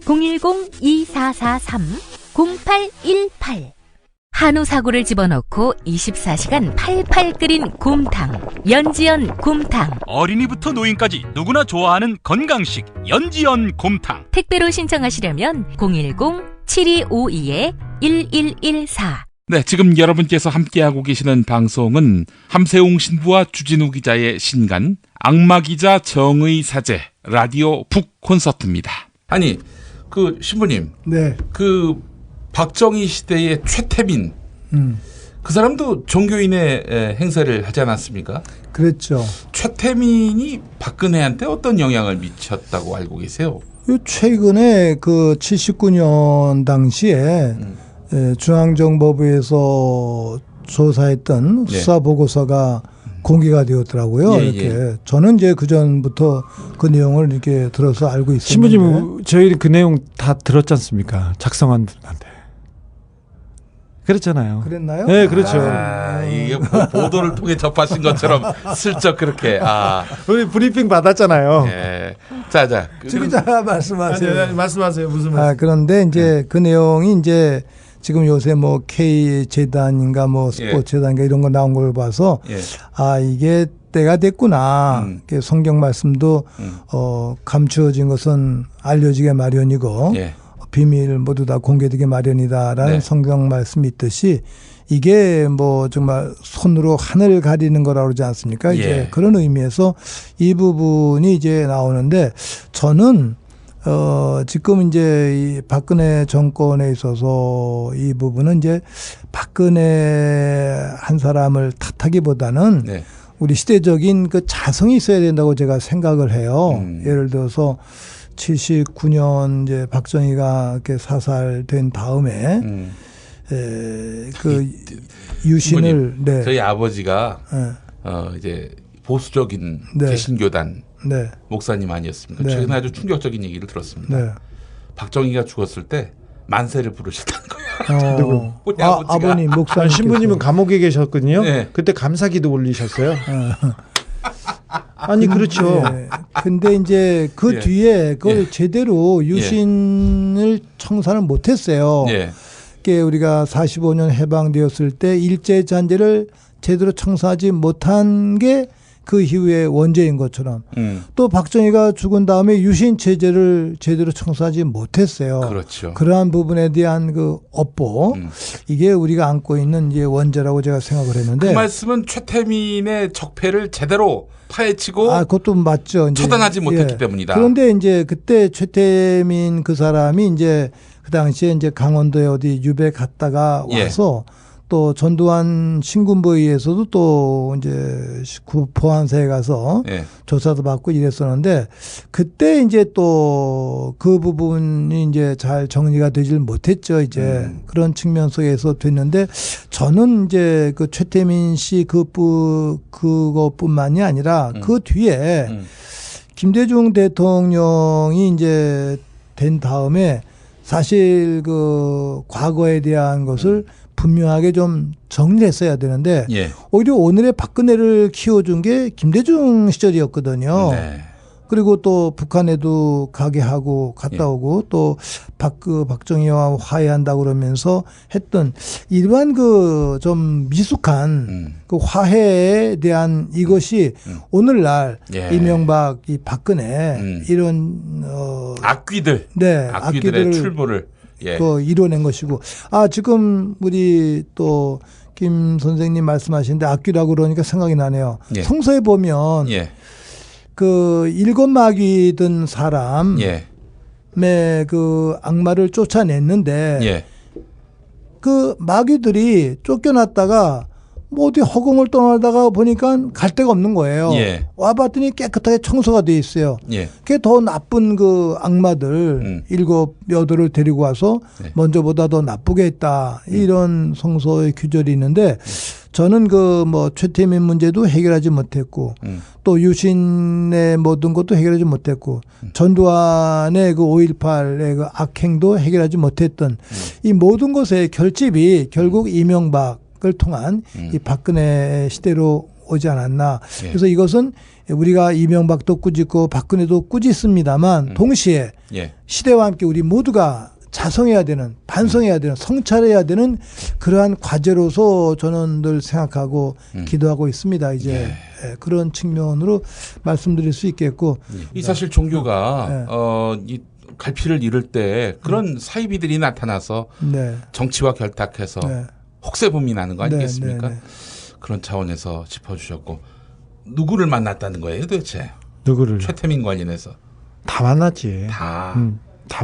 010-2443-0818 한우 사고를 집어넣고 24시간 팔팔 끓인 곰탕 연지연 곰탕. 어린이부터 노인까지 누구나 좋아하는 건강식 연지연 곰탕. 택배로 신청하시려면 010-7252-1114. 네, 지금 여러분께서 함께하고 계시는 방송은 함세웅 신부와 주진우 기자의 신간 악마기자 정의 사제 라디오 북 콘서트입니다. 아니, 그 신부님, 그 박정희 시대의 최태민, 그 사람도 종교인의 행세를 하지 않았습니까? 그랬죠. 최태민이 박근혜한테 어떤 영향을 미쳤다고 알고 계세요? 최근에 그 79년 당시에 중앙정보부에서 조사했던 수사 보고서가 공개가 되었더라고요. 이렇게 저는 이제 그 전부터 그 내용을 이렇게 들어서 알고 있습니다. 신부님, 저희 그 내용 다 들었지 않습니까? 작성한 분한테. 그랬잖아요. 그랬나요? 네, 그렇죠. 이게 보도를 통해 접하신 것처럼 슬쩍 그렇게. 우리 브리핑 받았잖아요. 주 기자 말씀하세요. 말씀하세요. 무슨 말씀? 그런데 이제 그 내용이 이제 지금 요새 뭐 K 재단인가 뭐 스포츠 재단인가 이런 거 나온 걸 봐서 아 이게 때가 됐구나. 성경 말씀도 감추어진 것은 알려지게 마련이고 비밀 모두 다 공개되게 마련이다라는 성경 말씀이 있듯이 이게 뭐 정말 손으로 하늘 가리는 거라고 그러지 않습니까? 이제 그런 의미에서 이 부분이 이제 나오는데 저는 지금 이제 이 박근혜 정권에 있어서 이 부분은 이제 박근혜 한 사람을 탓하기보다는 우리 시대적인 그 자성이 있어야 된다고 제가 생각을 해요. 예를 들어서 79년 이제 박정희가 이렇게 사살된 다음에 그 유신을 저희 아버지가 이제 보수적인 개신교단 목사님 아니었습니까? 최근에 아주 충격적인 얘기를 들었습니다. 박정희가 죽었을 때 만세를 부르셨다는 거예요. 누구? 우리 아버님 목사님 신부님은 감옥에 계셨거든요. 그때 감사기도 올리셨어요. 아니 그렇죠. 근데 이제 그 뒤에 그걸 제대로 유신을 청산을 못했어요. 그게 우리가 45년 해방되었을 때 일제 잔재를 제대로 청산하지 못한 게 그 이후에 원죄인 것처럼 또 박정희가 죽은 다음에 유신 체제를 제대로 청산하지 못했어요. 그렇죠. 그러한 부분에 대한 그 업보 이게 우리가 안고 있는 이제 원죄라고 제가 생각을 했는데 그 말씀은 최태민의 적폐를 제대로 파헤치고 그것도 맞죠. 이제 처단하지 못했기 때문이다. 그런데 이제 그때 최태민 그 사람이 이제 그 당시에 이제 강원도에 어디 유배 갔다가 와서 또 전두환 신군부에 의해서도 또 이제 포항사에 가서 조사도 받고 이랬었는데 그때 이제 또 그 부분이 이제 잘 정리가 되질 못했죠. 이제 그런 측면 속에서 됐는데 저는 이제 그 최태민 씨 그것뿐만이 아니라 그 뒤에 김대중 대통령이 이제 된 다음에 사실 그 과거에 대한 것을 분명하게 좀 정리했어야 되는데 오히려 오늘의 박근혜를 키워준 게 김대중 시절이었거든요. 그리고 또 북한에도 가게 하고 갔다 오고 또 박정희와 화해한다고 그러면서 했던 일반 그 좀 미숙한 그 화해에 대한 이것이 오늘날 이명박, 이 박근혜 이런 악귀들, 악귀들의 출몰을 그 이뤄낸 것이고 지금 우리 또 김 선생님 말씀하시는데 악귀라고 그러니까 생각이 나네요. 성서에 보면 그 7마귀 든 사람의 그 악마를 쫓아냈는데 그 마귀들이 쫓겨났다가 뭐 어디 허공을 떠나다가 보니까 갈 데가 없는 거예요. 와봤더니 깨끗하게 청소가 돼 있어요. 그게 더 나쁜 그 악마들 7, 8을 데리고 와서 먼저보다 더 나쁘게 했다. 이런 성서의 규절이 있는데 저는 그 뭐 최태민 문제도 해결하지 못했고 또 유신의 모든 것도 해결하지 못했고 전두환의 그 5.18의 그 악행도 해결하지 못했던 이 모든 것의 결집이 결국 이명박 을 통한 이 박근혜 시대로 오지 않았나. 그래서 이것은 우리가 이명박도 꾸짖고 박근혜도 꾸짖습니다만 동시에 시대와 함께 우리 모두가 자성해야 되는, 반성해야 되는, 성찰해야 되는 그러한 과제로서 저는 늘 생각하고 기도하고 있습니다. 이제 그런 측면으로 말씀드릴 수 있겠고. 이 사실 종교가 이 갈피를 잃을 때 그런 사이비들이 나타나서 정치와 결탁해서 혹세범이 나는 거 아니겠습니까? 그런 차원에서 짚어주셨고 누구를 만났다는 거예요 도대체? 누구를? 최태민 관련해서. 다 만났지. 다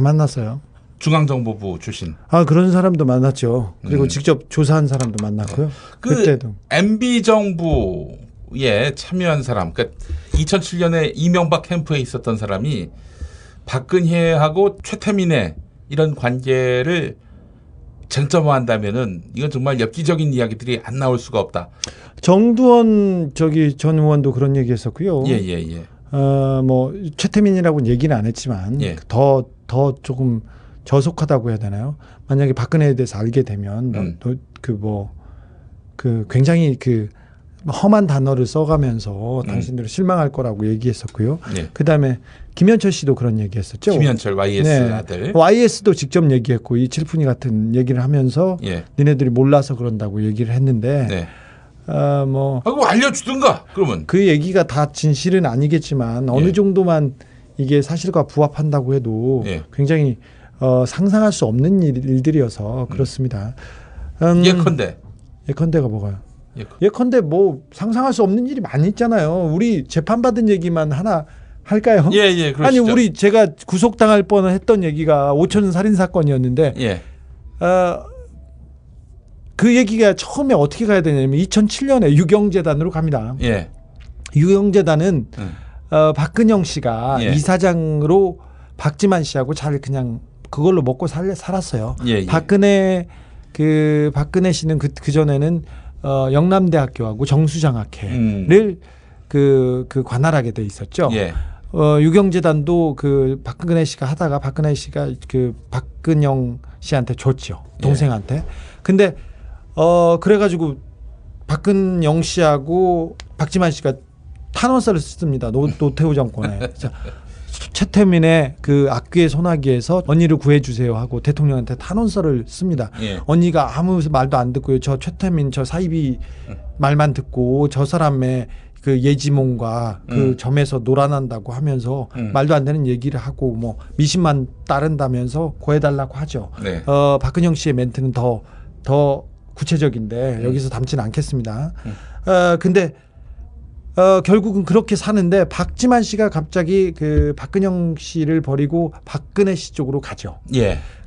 만났어요. 중앙정보부 출신. 그런 사람도 만났죠. 그리고 직접 조사한 사람도 만났고요. 그때도. MB 정부에 참여한 사람, 그러니까 2007년에 이명박 캠프에 있었던 사람이 박근혜하고 최태민의 이런 관계를 쟁점화한다면은 이건 정말 엽기적인 이야기들이 안 나올 수가 없다. 정두원 전 의원도 그런 얘기했었고요. 뭐 최태민이라고는 얘기는 안 했지만 더 조금 저속하다고 해야 되나요? 만약에 박근혜에 대해서 알게 되면 그 굉장히 그 험한 단어를 써가면서 당신들은 실망할 거라고 얘기했었고요. 네. 그다음에 김현철 씨도 그런 얘기했었죠. 김현철 YS 아들. YS도 직접 얘기했고 이 칠푼이 같은 얘기를 하면서 니네들이 몰라서 그런다고 얘기를 했는데 뭐 그거 알려주든가 그러면. 그 얘기가 다 진실은 아니겠지만 어느 정도만 이게 사실과 부합한다고 해도 굉장히 상상할 수 없는 일들이어서 그렇습니다. 예컨대가 뭐가요? 예컨대 뭐 상상할 수 없는 일이 많이 있잖아요. 우리 재판받은 얘기만 하나 할까요? 그러시죠. 아니 우리 제가 구속당할 뻔했던 얘기가 5천 살인 사건이었는데 그 얘기가 처음에 어떻게 가야 되냐면 2007년에 유경재단으로 갑니다. 유경재단은 박근영 씨가 이사장으로 박지만 씨하고 잘 그냥 그걸로 먹고 살았어요. 박근혜 씨는 그 전에는 영남대학교하고 정수장학회를 그 관할하게 돼 있었죠. 유경재단도 그 박근혜 씨가 하다가 박근혜 씨가 그 박근영 씨한테 줬죠. 동생한테. 근데 그래가지고 박근영 씨하고 박지만 씨가 탄원서를 씁니다. 노태우 정권에. 최태민의 그 악귀의 소나기에서 언니를 구해주세요 하고 대통령한테 탄원서를 씁니다. 언니가 아무 말도 안 듣고요. 저 최태민 저 사이비 말만 듣고 저 사람의 그 예지몽과 그 점에서 놀아난다고 하면서 말도 안 되는 얘기를 하고 뭐 미신만 따른다면서 구해달라고 하죠. 박근영 씨의 멘트는 더 구체적인데 여기서 담지는 않겠습니다. 근데 결국은 그렇게 사는데 박지만 씨가 갑자기 그 박근영 씨를 버리고 박근혜 씨 쪽으로 가죠.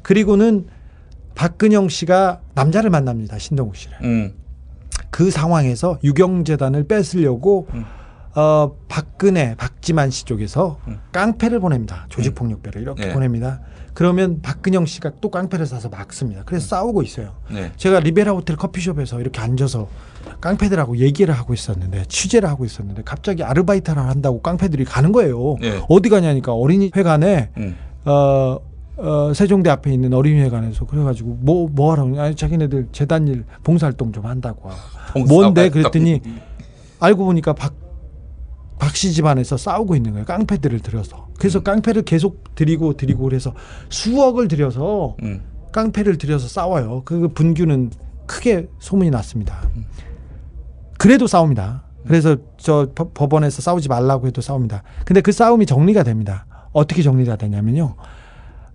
그리고는 박근영 씨가 남자를 만납니다. 신동욱 씨를. 그 상황에서 유경재단을 뺏으려고 박지만 씨 쪽에서 깡패를 보냅니다. 조직폭력배를 이렇게 보냅니다. 그러면 박근영 씨가 또 깡패를 사서 막습니다. 그래서 싸우고 있어요. 제가 리베라 호텔 커피숍에서 이렇게 앉아서 깡패들하고 얘기를 하고 있었는데 취재를 하고 있었는데 갑자기 아르바이트를 한다고 깡패들이 가는 거예요. 어디 가냐니까 어린이회관에 세종대 앞에 있는 어린이회관에서 그래가지고 뭐 하라고 아니 자기네들 재단일 봉사활동 좀 한다고. 뭔데 그랬더니 알고 보니까 박씨 집안에서 싸우고 있는 거예요. 깡패들을 들여서. 그래서 깡패를 계속 들이고 그래서 수억을 들여서 깡패를 들여서 싸워요. 그 분규는 크게 소문이 났습니다. 그래도 싸웁니다. 그래서 저 법원에서 싸우지 말라고 해도 싸웁니다. 근데 그 싸움이 정리가 됩니다. 어떻게 정리가 되냐면요.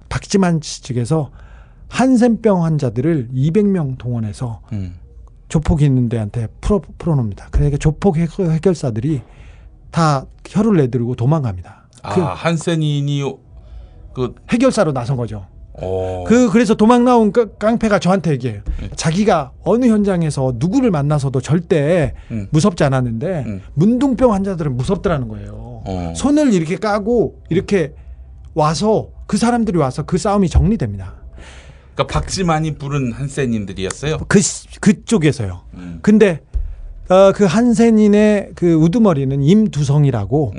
박지만 씨 측에서 한센병 환자들을 200명 동원해서 조폭이 있는 데한테 풀어놓습니다. 그러니까 조폭 해결사들이 다 혀를 내두르고 도망갑니다. 한센인이 그 해결사로 나선 거죠. 그래서 도망 나온 깡패가 저한테 얘기해요. 자기가 어느 현장에서 누구를 만나서도 절대 무섭지 않았는데 문둥병 환자들은 무섭더라는 거예요. 손을 이렇게 까고 이렇게 와서 그 사람들이 와서 그 싸움이 정리됩니다. 그러니까 박지만이 부른 한센인들이었어요. 그쪽에서요. 근데 그 한센인의 그 우두머리는 임두성이라고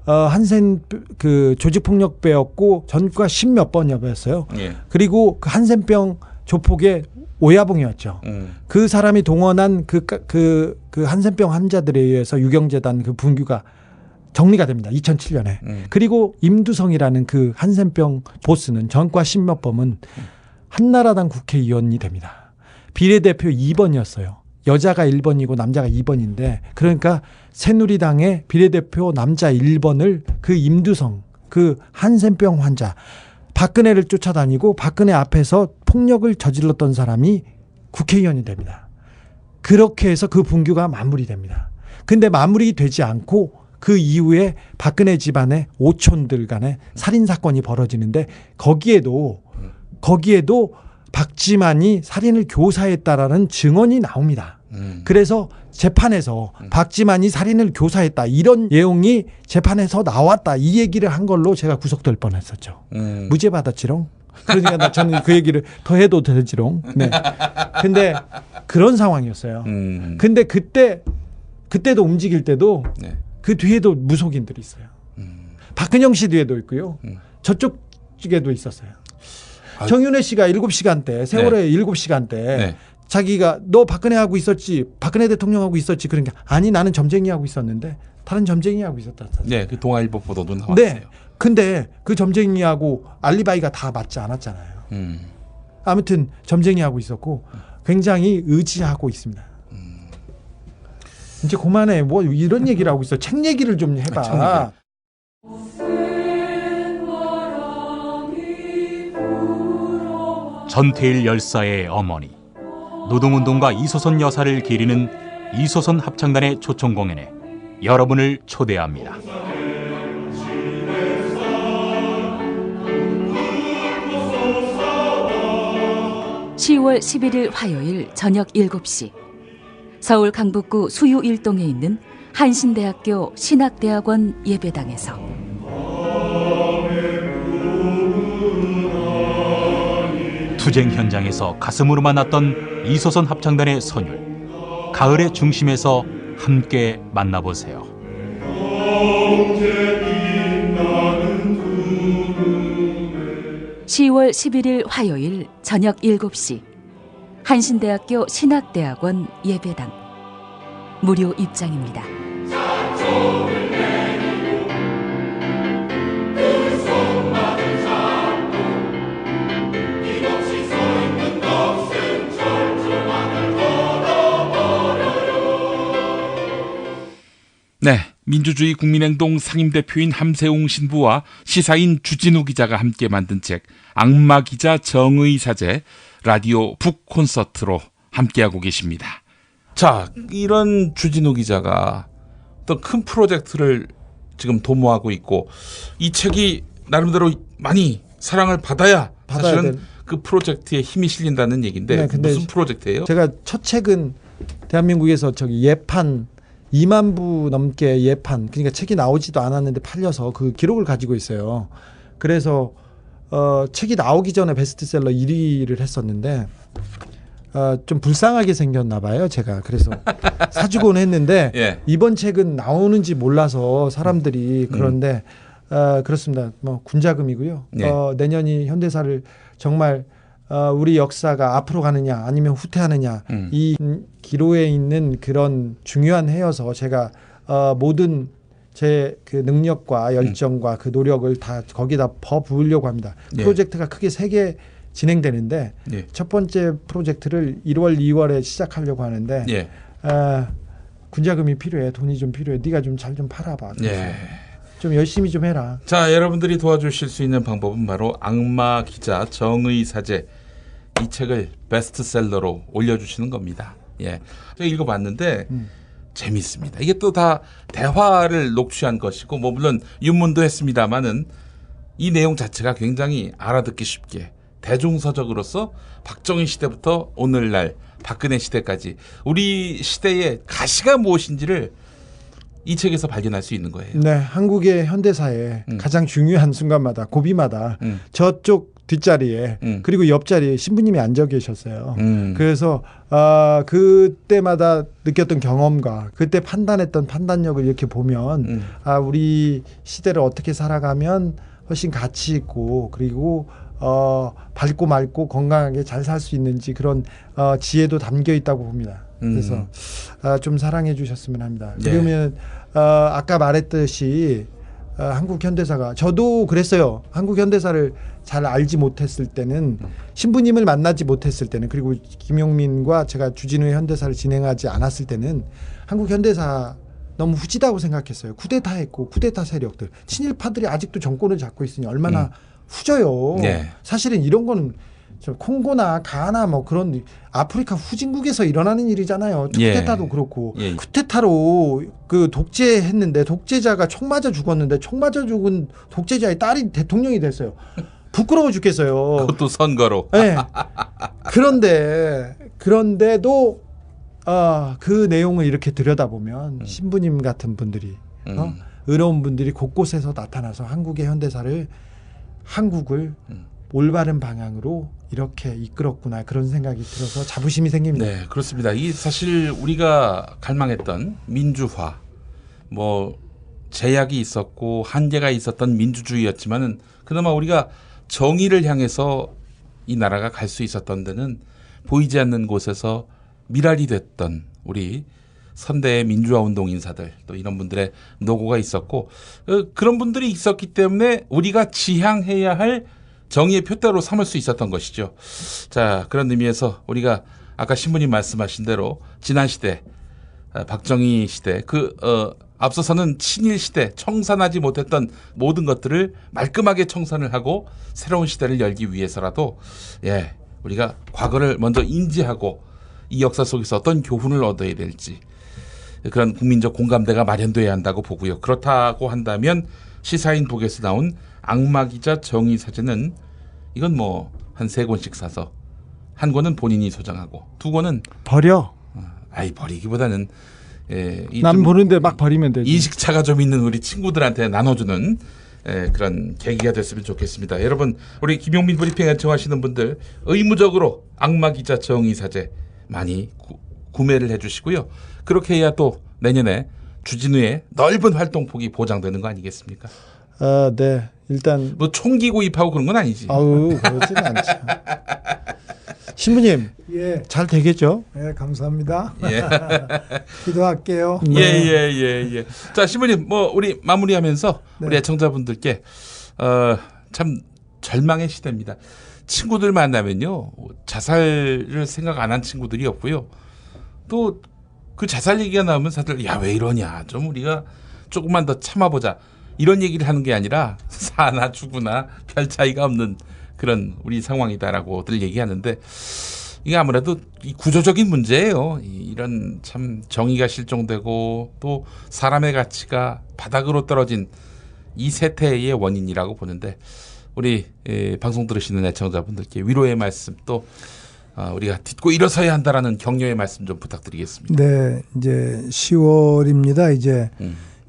한센 그 조직폭력배였고 전과 10몇 번이었어요. 그리고 그 한센병 조폭의 오야봉이었죠. 그 사람이 동원한 그 한센병 환자들에 의해서 유경재단 그 분규가 정리가 됩니다. 2007년에. 그리고 임두성이라는 그 한센병 보스는 전과 10몇 번은 한나라당 국회의원이 됩니다. 비례대표 2번이었어요. 여자가 1번이고 남자가 2번인데 그러니까 새누리당의 비례대표 남자 1번을 그 임두성 그 한센병 환자 박근혜를 쫓아다니고 박근혜 앞에서 폭력을 저질렀던 사람이 국회의원이 됩니다. 그렇게 해서 그 분규가 마무리됩니다. 근데 마무리되지 않고 그 이후에 박근혜 집안의 오촌들 간에 살인사건이 벌어지는데 거기에도 박지만이 살인을 교사했다라는 증언이 나옵니다. 그래서 재판에서 박지만이 살인을 교사했다 이런 내용이 재판에서 나왔다 이 얘기를 한 걸로 제가 구속될 뻔했었죠. 무죄 받았지롱. 그러니까 저는 그 얘기를 더 해도 되지롱. 네. 근데 그런 상황이었어요. 근데 그때도 움직일 때도 그 뒤에도 무속인들이 있어요. 박근영 씨 뒤에도 있고요. 저쪽 쪽에도 있었어요. 정윤회 씨가 7시간 때 세월의 7시간 때 자기가 너 박근혜하고 있었지, 박근혜 대통령하고 있었지, 그런 게 아니 나는 점쟁이하고 있었는데 다른 점쟁이하고 있었다. 네, 그 동아일보 보도도 나왔어요. 네, 근데 그 점쟁이하고 알리바이가 다 맞지 않았잖아요. 아무튼 점쟁이하고 있었고 굉장히 의지하고 있습니다. 이제 그만해. 뭐 이런 얘기를 하고 있어. 책 얘기를 좀 해봐. 전태일 열사의 어머니, 노동운동가 이소선 여사를 기리는 이소선 합창단의 초청 공연에 여러분을 초대합니다. (10월 11일) 화요일 저녁 7시 서울 강북구 수유 1동에 있는 한신대학교 신학대학원 예배당에서 투쟁 현장에서 가슴으로만 났던 이소선 합창단의 선율, 가을의 중심에서 함께 만나보세요. (10월 11일) 화요일 저녁 7시 한신대학교 신학대학원 예배당 무료 입장입니다. 네, 민주주의 국민행동 상임대표인 함세웅 신부와 시사인 주진우 기자가 함께 만든 책 악마 기자 정의 사제 라디오 북 콘서트로 함께하고 계십니다. 자, 이런 주진우 기자가 또 큰 프로젝트를 지금 도모하고 있고 이 책이 나름대로 많이 사랑을 받아야 사실은 그 프로젝트에 힘이 실린다는 얘기인데 네, 근데 무슨 프로젝트예요? 제가 첫 책은 대한민국에서 예판 2만 부 넘게 예판, 그러니까 책이 나오지도 않았는데 팔려서 그 기록을 가지고 있어요. 그래서 책이 나오기 전에 베스트셀러 1위를 했었는데 좀 불쌍하게 생겼나 봐요, 제가. 그래서 사주곤 했는데 예. 이번 책은 나오는지 몰라서 사람들이 그런데 그렇습니다. 뭐 군자금이고요. 예. 내년이 현대사를 정말 우리 역사가 앞으로 가느냐 아니면 후퇴하느냐 이 기로에 있는 그런 중요한 해여서 제가 모든 제 그 능력과 열정과 그 노력을 다 거기다 부으려고 합니다. 예. 프로젝트가 크게 3개 진행되는데 예. 첫 번째 프로젝트를 1월, 2월에 시작하려고 하는데 예. 군자금이 필요해. 돈이 좀 필요해. 네가 좀 잘 좀 팔아봐. 예. 좀 열심히 좀 해라. 자, 여러분들이 도와주실 수 있는 방법은 바로 악마 기자 정의 사제 이 책을 베스트셀러로 올려주시는 겁니다. 예, 제가 읽어봤는데 재밌습니다. 이게 또 다 대화를 녹취한 것이고 뭐 물론 윤문도 했습니다만은 이 내용 자체가 굉장히 알아듣기 쉽게 대중서적으로서 박정희 시대부터 오늘날 박근혜 시대까지 우리 시대의 가시가 무엇인지를 이 책에서 발견할 수 있는 거예요. 네, 한국의 현대사에 가장 중요한 순간마다 고비마다 저쪽 뒷자리에 그리고 옆자리에 신부님이 앉아 계셨어요. 그래서 그때마다 느꼈던 경험과 그때 판단했던 판단력을 이렇게 보면 우리 시대를 어떻게 살아가면 훨씬 가치 있고 그리고 밝고 맑고 건강하게 잘 살 수 있는지 그런 지혜도 담겨 있다고 봅니다. 그래서 좀 사랑해 주셨으면 합니다. 네. 그러면 아까 말했듯이 한국 현대사가 저도 그랬어요. 한국 현대사를 잘 알지 못했을 때는 신부님을 만나지 못했을 때는 그리고 김용민과 제가 주진우의 현대사를 진행하지 않았을 때는 한국 현대사 너무 후지다고 생각했어요. 쿠데타했고 쿠데타 세력들 친일파들이 아직도 정권을 잡고 있으니 얼마나 후져요. 네. 사실은 이런 거는 콩고나 가나 뭐 그런 아프리카 후진국에서 일어나는 일이잖아요. 쿠데타도 예. 그렇고 예. 쿠데타로 그 독재했는데 독재자가 총 맞아 죽었는데 총 맞아 죽은 독재자의 딸이 대통령이 됐어요. 부끄러워 죽겠어요. 그것도 선거로. 네. 그런데도 그 내용을 이렇게 들여다보면 신부님 같은 분들이 의로운 분들이 곳곳에서 나타나서 한국의 현대사를 한국을 올바른 방향으로 이렇게 이끌었구나 그런 생각이 들어서 자부심이 생깁니다. 네, 그렇습니다. 이 사실 우리가 갈망했던 민주화, 뭐 제약이 있었고 한계가 있었던 민주주의였지만은 그나마 우리가 정의를 향해서 이 나라가 갈 수 있었던 데는 보이지 않는 곳에서 미랄이 됐던 우리 선대의 민주화 운동 인사들 또 이런 분들의 노고가 있었고 그런 분들이 있었기 때문에 우리가 지향해야 할 정의의 표대로 삼을 수 있었던 것이죠. 자, 그런 의미에서 우리가 아까 신부님 말씀하신 대로 지난 시대 박정희 시대 앞서서는 친일 시대 청산하지 못했던 모든 것들을 말끔하게 청산을 하고 새로운 시대를 열기 위해서라도 우리가 과거를 먼저 인지하고 이 역사 속에서 어떤 교훈을 얻어야 될지 그런 국민적 공감대가 마련돼야 한다고 보고요. 그렇다고 한다면 시사인 북에서 나온 악마기자 정의사제는 이건 뭐 한 3권씩 사서 한 권은 본인이 소장하고 2권은 버려. 버리기보다는 남 보는데 막 버리면 되지. 인식차가 좀 있는 우리 친구들한테 나눠주는 그런 계기가 됐으면 좋겠습니다. 여러분 우리 김용민 브리핑 애청하시는 분들 의무적으로 악마기자 정의사제 많이 구매를 해주시고요. 그렇게 해야 또 내년에 주진우의 넓은 활동폭이 보장되는 거 아니겠습니까? 네. 일단 뭐 총기 구입하고 그런 건 아니지. 그렇지는 않죠. 신부님, 잘 되겠죠? 감사합니다. 기도할게요. 예. 자, 신부님, 우리 마무리하면서 우리 애청자분들께 참 절망의 시대입니다. 친구들 만나면요, 자살을 생각 안 한 친구들이 없고요. 또 그 자살 얘기가 나오면 다들 왜 이러냐, 좀 우리가 조금만 더 참아보자. 이런 얘기를 하는 게 아니라 사나 죽으나 별 차이가 없는 그런 우리 상황이다라고들 얘기하는데 이게 아무래도 이 구조적인 문제예요. 이런 참 정의가 실종되고 또 사람의 가치가 바닥으로 떨어진 이 세태의 원인이라고 보는데 우리 방송 들으시는 애청자분들께 위로의 말씀 또 우리가 딛고 일어서야 한다라는 격려의 말씀 좀 부탁드리겠습니다. 네, 이제 10월입니다. 이제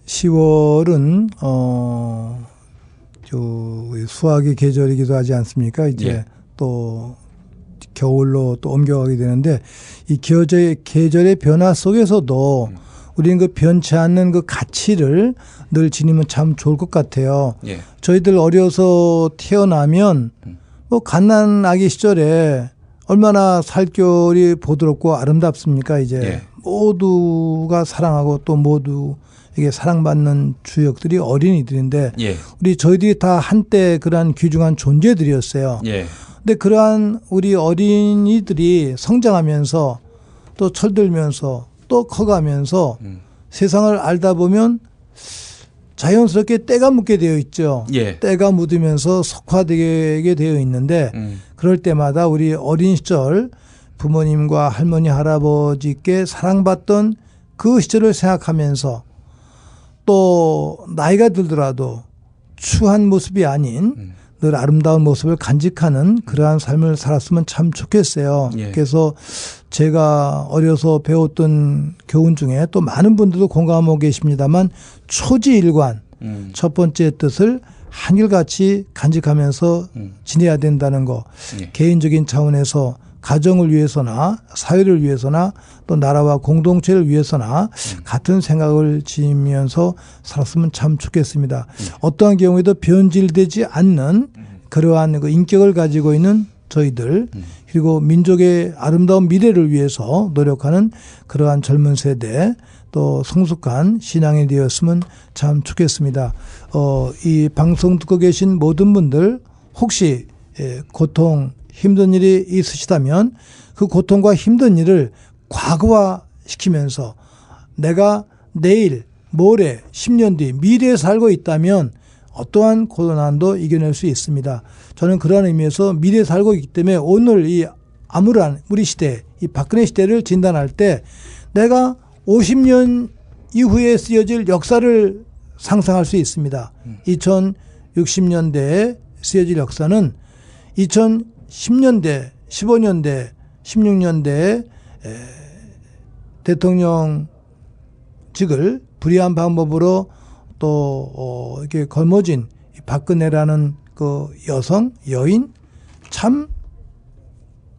10월은 수학의 계절이기도 하지 않습니까? 이제 또 겨울로 또 옮겨가게 되는데 이 계절의 변화 속에서도 우리는 그 변치 않는 그 가치를 늘 지니면 참 좋을 것 같아요. 저희들 어려서 태어나면 뭐 갓난아기 시절에 얼마나 살결이 보드럽고 아름답습니까? 이제 모두가 사랑하고 또 모두에게 사랑받는 주역들이 어린이들인데 저희들이 다 한때 그러한 귀중한 존재들이었어요. 근데 그러한 우리 어린이들이 성장하면서 또 철들면서 또 커가면서 세상을 알다 보면 자연스럽게 때가 묻게 되어 있죠. 때가 묻으면서 석화되게 되어 있는데 그럴 때마다 우리 어린 시절 부모님과 할머니 할아버지께 사랑받던 그 시절을 생각하면서 또 나이가 들더라도 추한 모습이 아닌 늘 아름다운 모습을 간직하는 그러한 삶을 살았으면 참 좋겠어요. 그래서 제가 어려서 배웠던 교훈 중에 또 많은 분들도 공감하고 계십니다만 초지일관 첫 번째 뜻을 한결같이 간직하면서 지내야 된다는 거. 개인적인 차원에서 가정을 위해서나 사회를 위해서나 또 나라와 공동체를 위해서나 같은 생각을 지니면서 살았으면 참 좋겠습니다. 어떠한 경우에도 변질되지 않는 그러한 그 인격을 가지고 있는 저희들 그리고 민족의 아름다운 미래를 위해서 노력하는 그러한 젊은 세대 또 성숙한 신앙이 되었으면 참 좋겠습니다. 이 방송 듣고 계신 모든 분들 혹시 고통 힘든 일이 있으시다면 그 고통과 힘든 일을 과거화시키면서 내가 내일, 모레, 10년 뒤 미래에 살고 있다면 어떠한 고난도 이겨낼 수 있습니다. 저는 그러한 의미에서 미래에 살고 있기 때문에 오늘 이 암울한 우리 시대, 이 박근혜 시대를 진단할 때 내가 50년 이후에 쓰여질 역사를 상상할 수 있습니다. 2060년대에 쓰여질 역사는 2010년대, 15년대, 16년대에 대통령직을 불의한 방법으로 또 이렇게 걸머진 박근혜라는 그 여인 참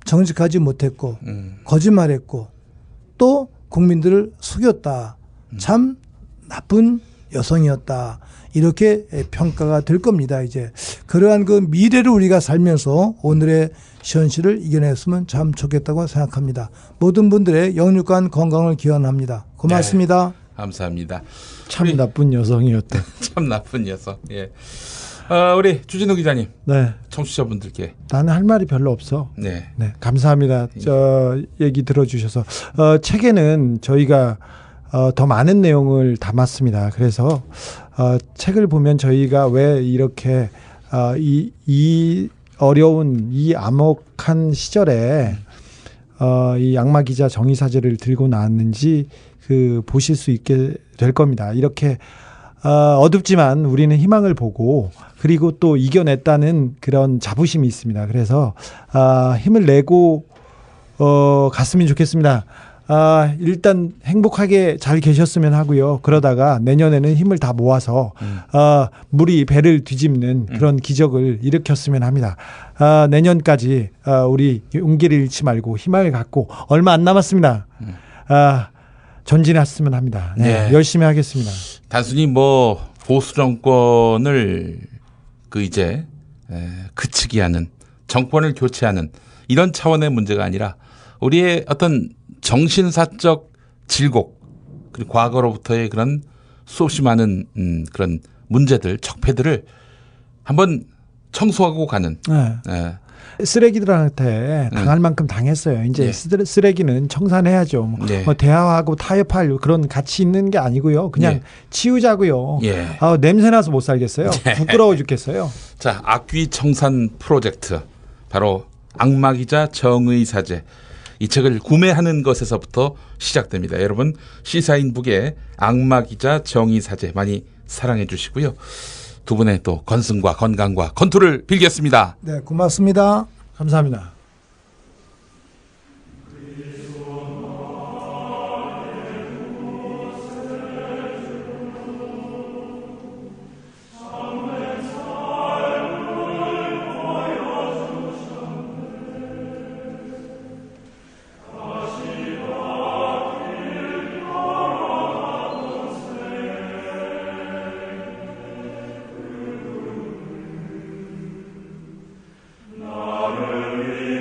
정직하지 못했고 거짓말했고 또 국민들을 속였다. 참 나쁜 여성이었다. 이렇게 평가가 될 겁니다. 이제 그러한 그 미래를 우리가 살면서 오늘의 현실을 이겨냈으면 참 좋겠다고 생각합니다. 모든 분들의 영육간 건강을 기원합니다. 고맙습니다. 네, 감사합니다. 참 나쁜 여성이었다. 참 나쁜 여성. 예. 우리 주진우 기자님. 네. 청취자분들께. 나는 할 말이 별로 없어. 네. 네. 감사합니다. 얘기 들어주셔서. 책에는 저희가 더 많은 내용을 담았습니다. 그래서 책을 보면 저희가 왜 이렇게 이 어려운 이 암흑한 시절에 이 악마 기자 정의사제를 들고 나왔는지 보실 수 있게 될 겁니다. 이렇게 어둡지만 우리는 희망을 보고 그리고 또 이겨냈다는 그런 자부심이 있습니다. 그래서 힘을 내고 갔으면 좋겠습니다. 일단 행복하게 잘 계셨으면 하고요. 그러다가 내년에는 힘을 다 모아서 물이 배를 뒤집는 그런 기적을 일으켰으면 합니다. 내년까지 우리 용기를 잃지 말고 희망을 갖고 얼마 안 남았습니다. 전진했으면 합니다. 네, 열심히 하겠습니다. 단순히 보수 정권을 이제 그치기 하는, 정권을 교체하는 이런 차원의 문제가 아니라 우리의 어떤 정신사적 질곡, 그리고 과거로부터의 그런 수없이 많은 그런 문제들, 적폐들을 한번 청소하고 가는. 네. 쓰레기들한테 당할 만큼 당했어요. 이제 쓰레기는 청산해야죠. 대화하고 타협할 그런 가치 있는 게 아니고요. 그냥 치우자고요. 냄새나서 못 살겠어요. 부끄러워 죽겠어요. 자, 악귀 청산 프로젝트, 바로 악마기자 정의사제. 이 책을 구매하는 것에서부터 시작됩니다. 여러분, 시사인북의 악마기자 정의사제 많이 사랑해 주시고요. 두 분의 또 건승과 건강과 건투를 빌겠습니다. 네, 고맙습니다. 감사합니다. 나를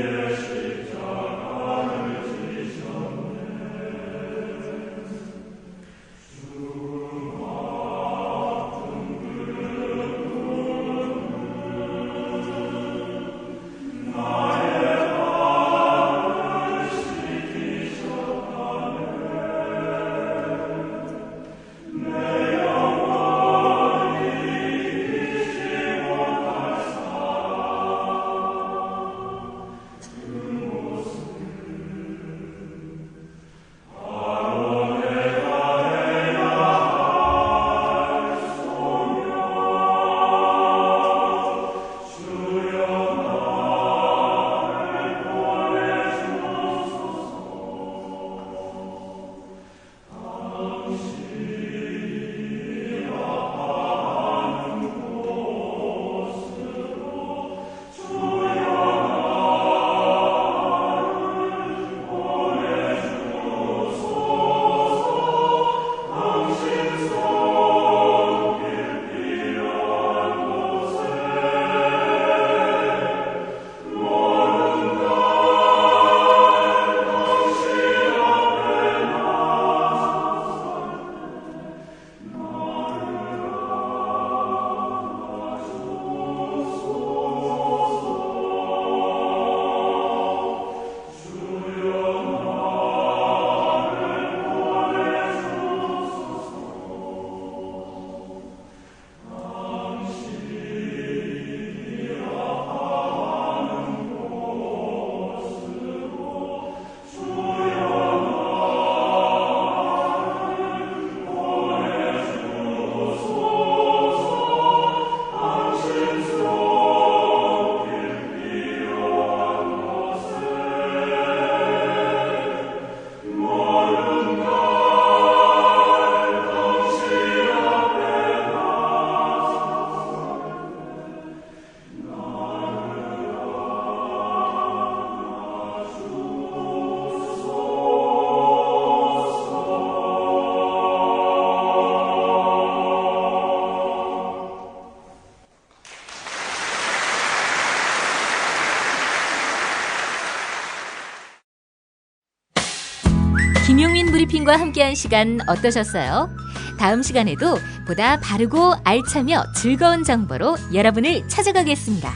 여러분과 함께한 시간 어떠셨어요? 다음 시간에도 보다 바르고 알차며 즐거운 정보로 여러분을 찾아가겠습니다.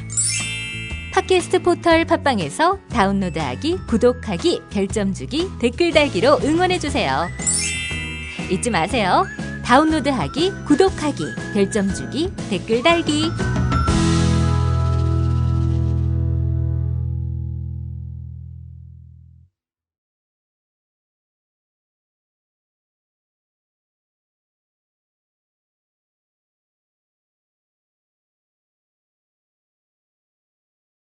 팟캐스트 포털 팟빵에서 다운로드하기, 구독하기, 별점 주기, 댓글 달기로 응원해주세요. 잊지 마세요. 다운로드하기, 구독하기, 별점 주기, 댓글 달기.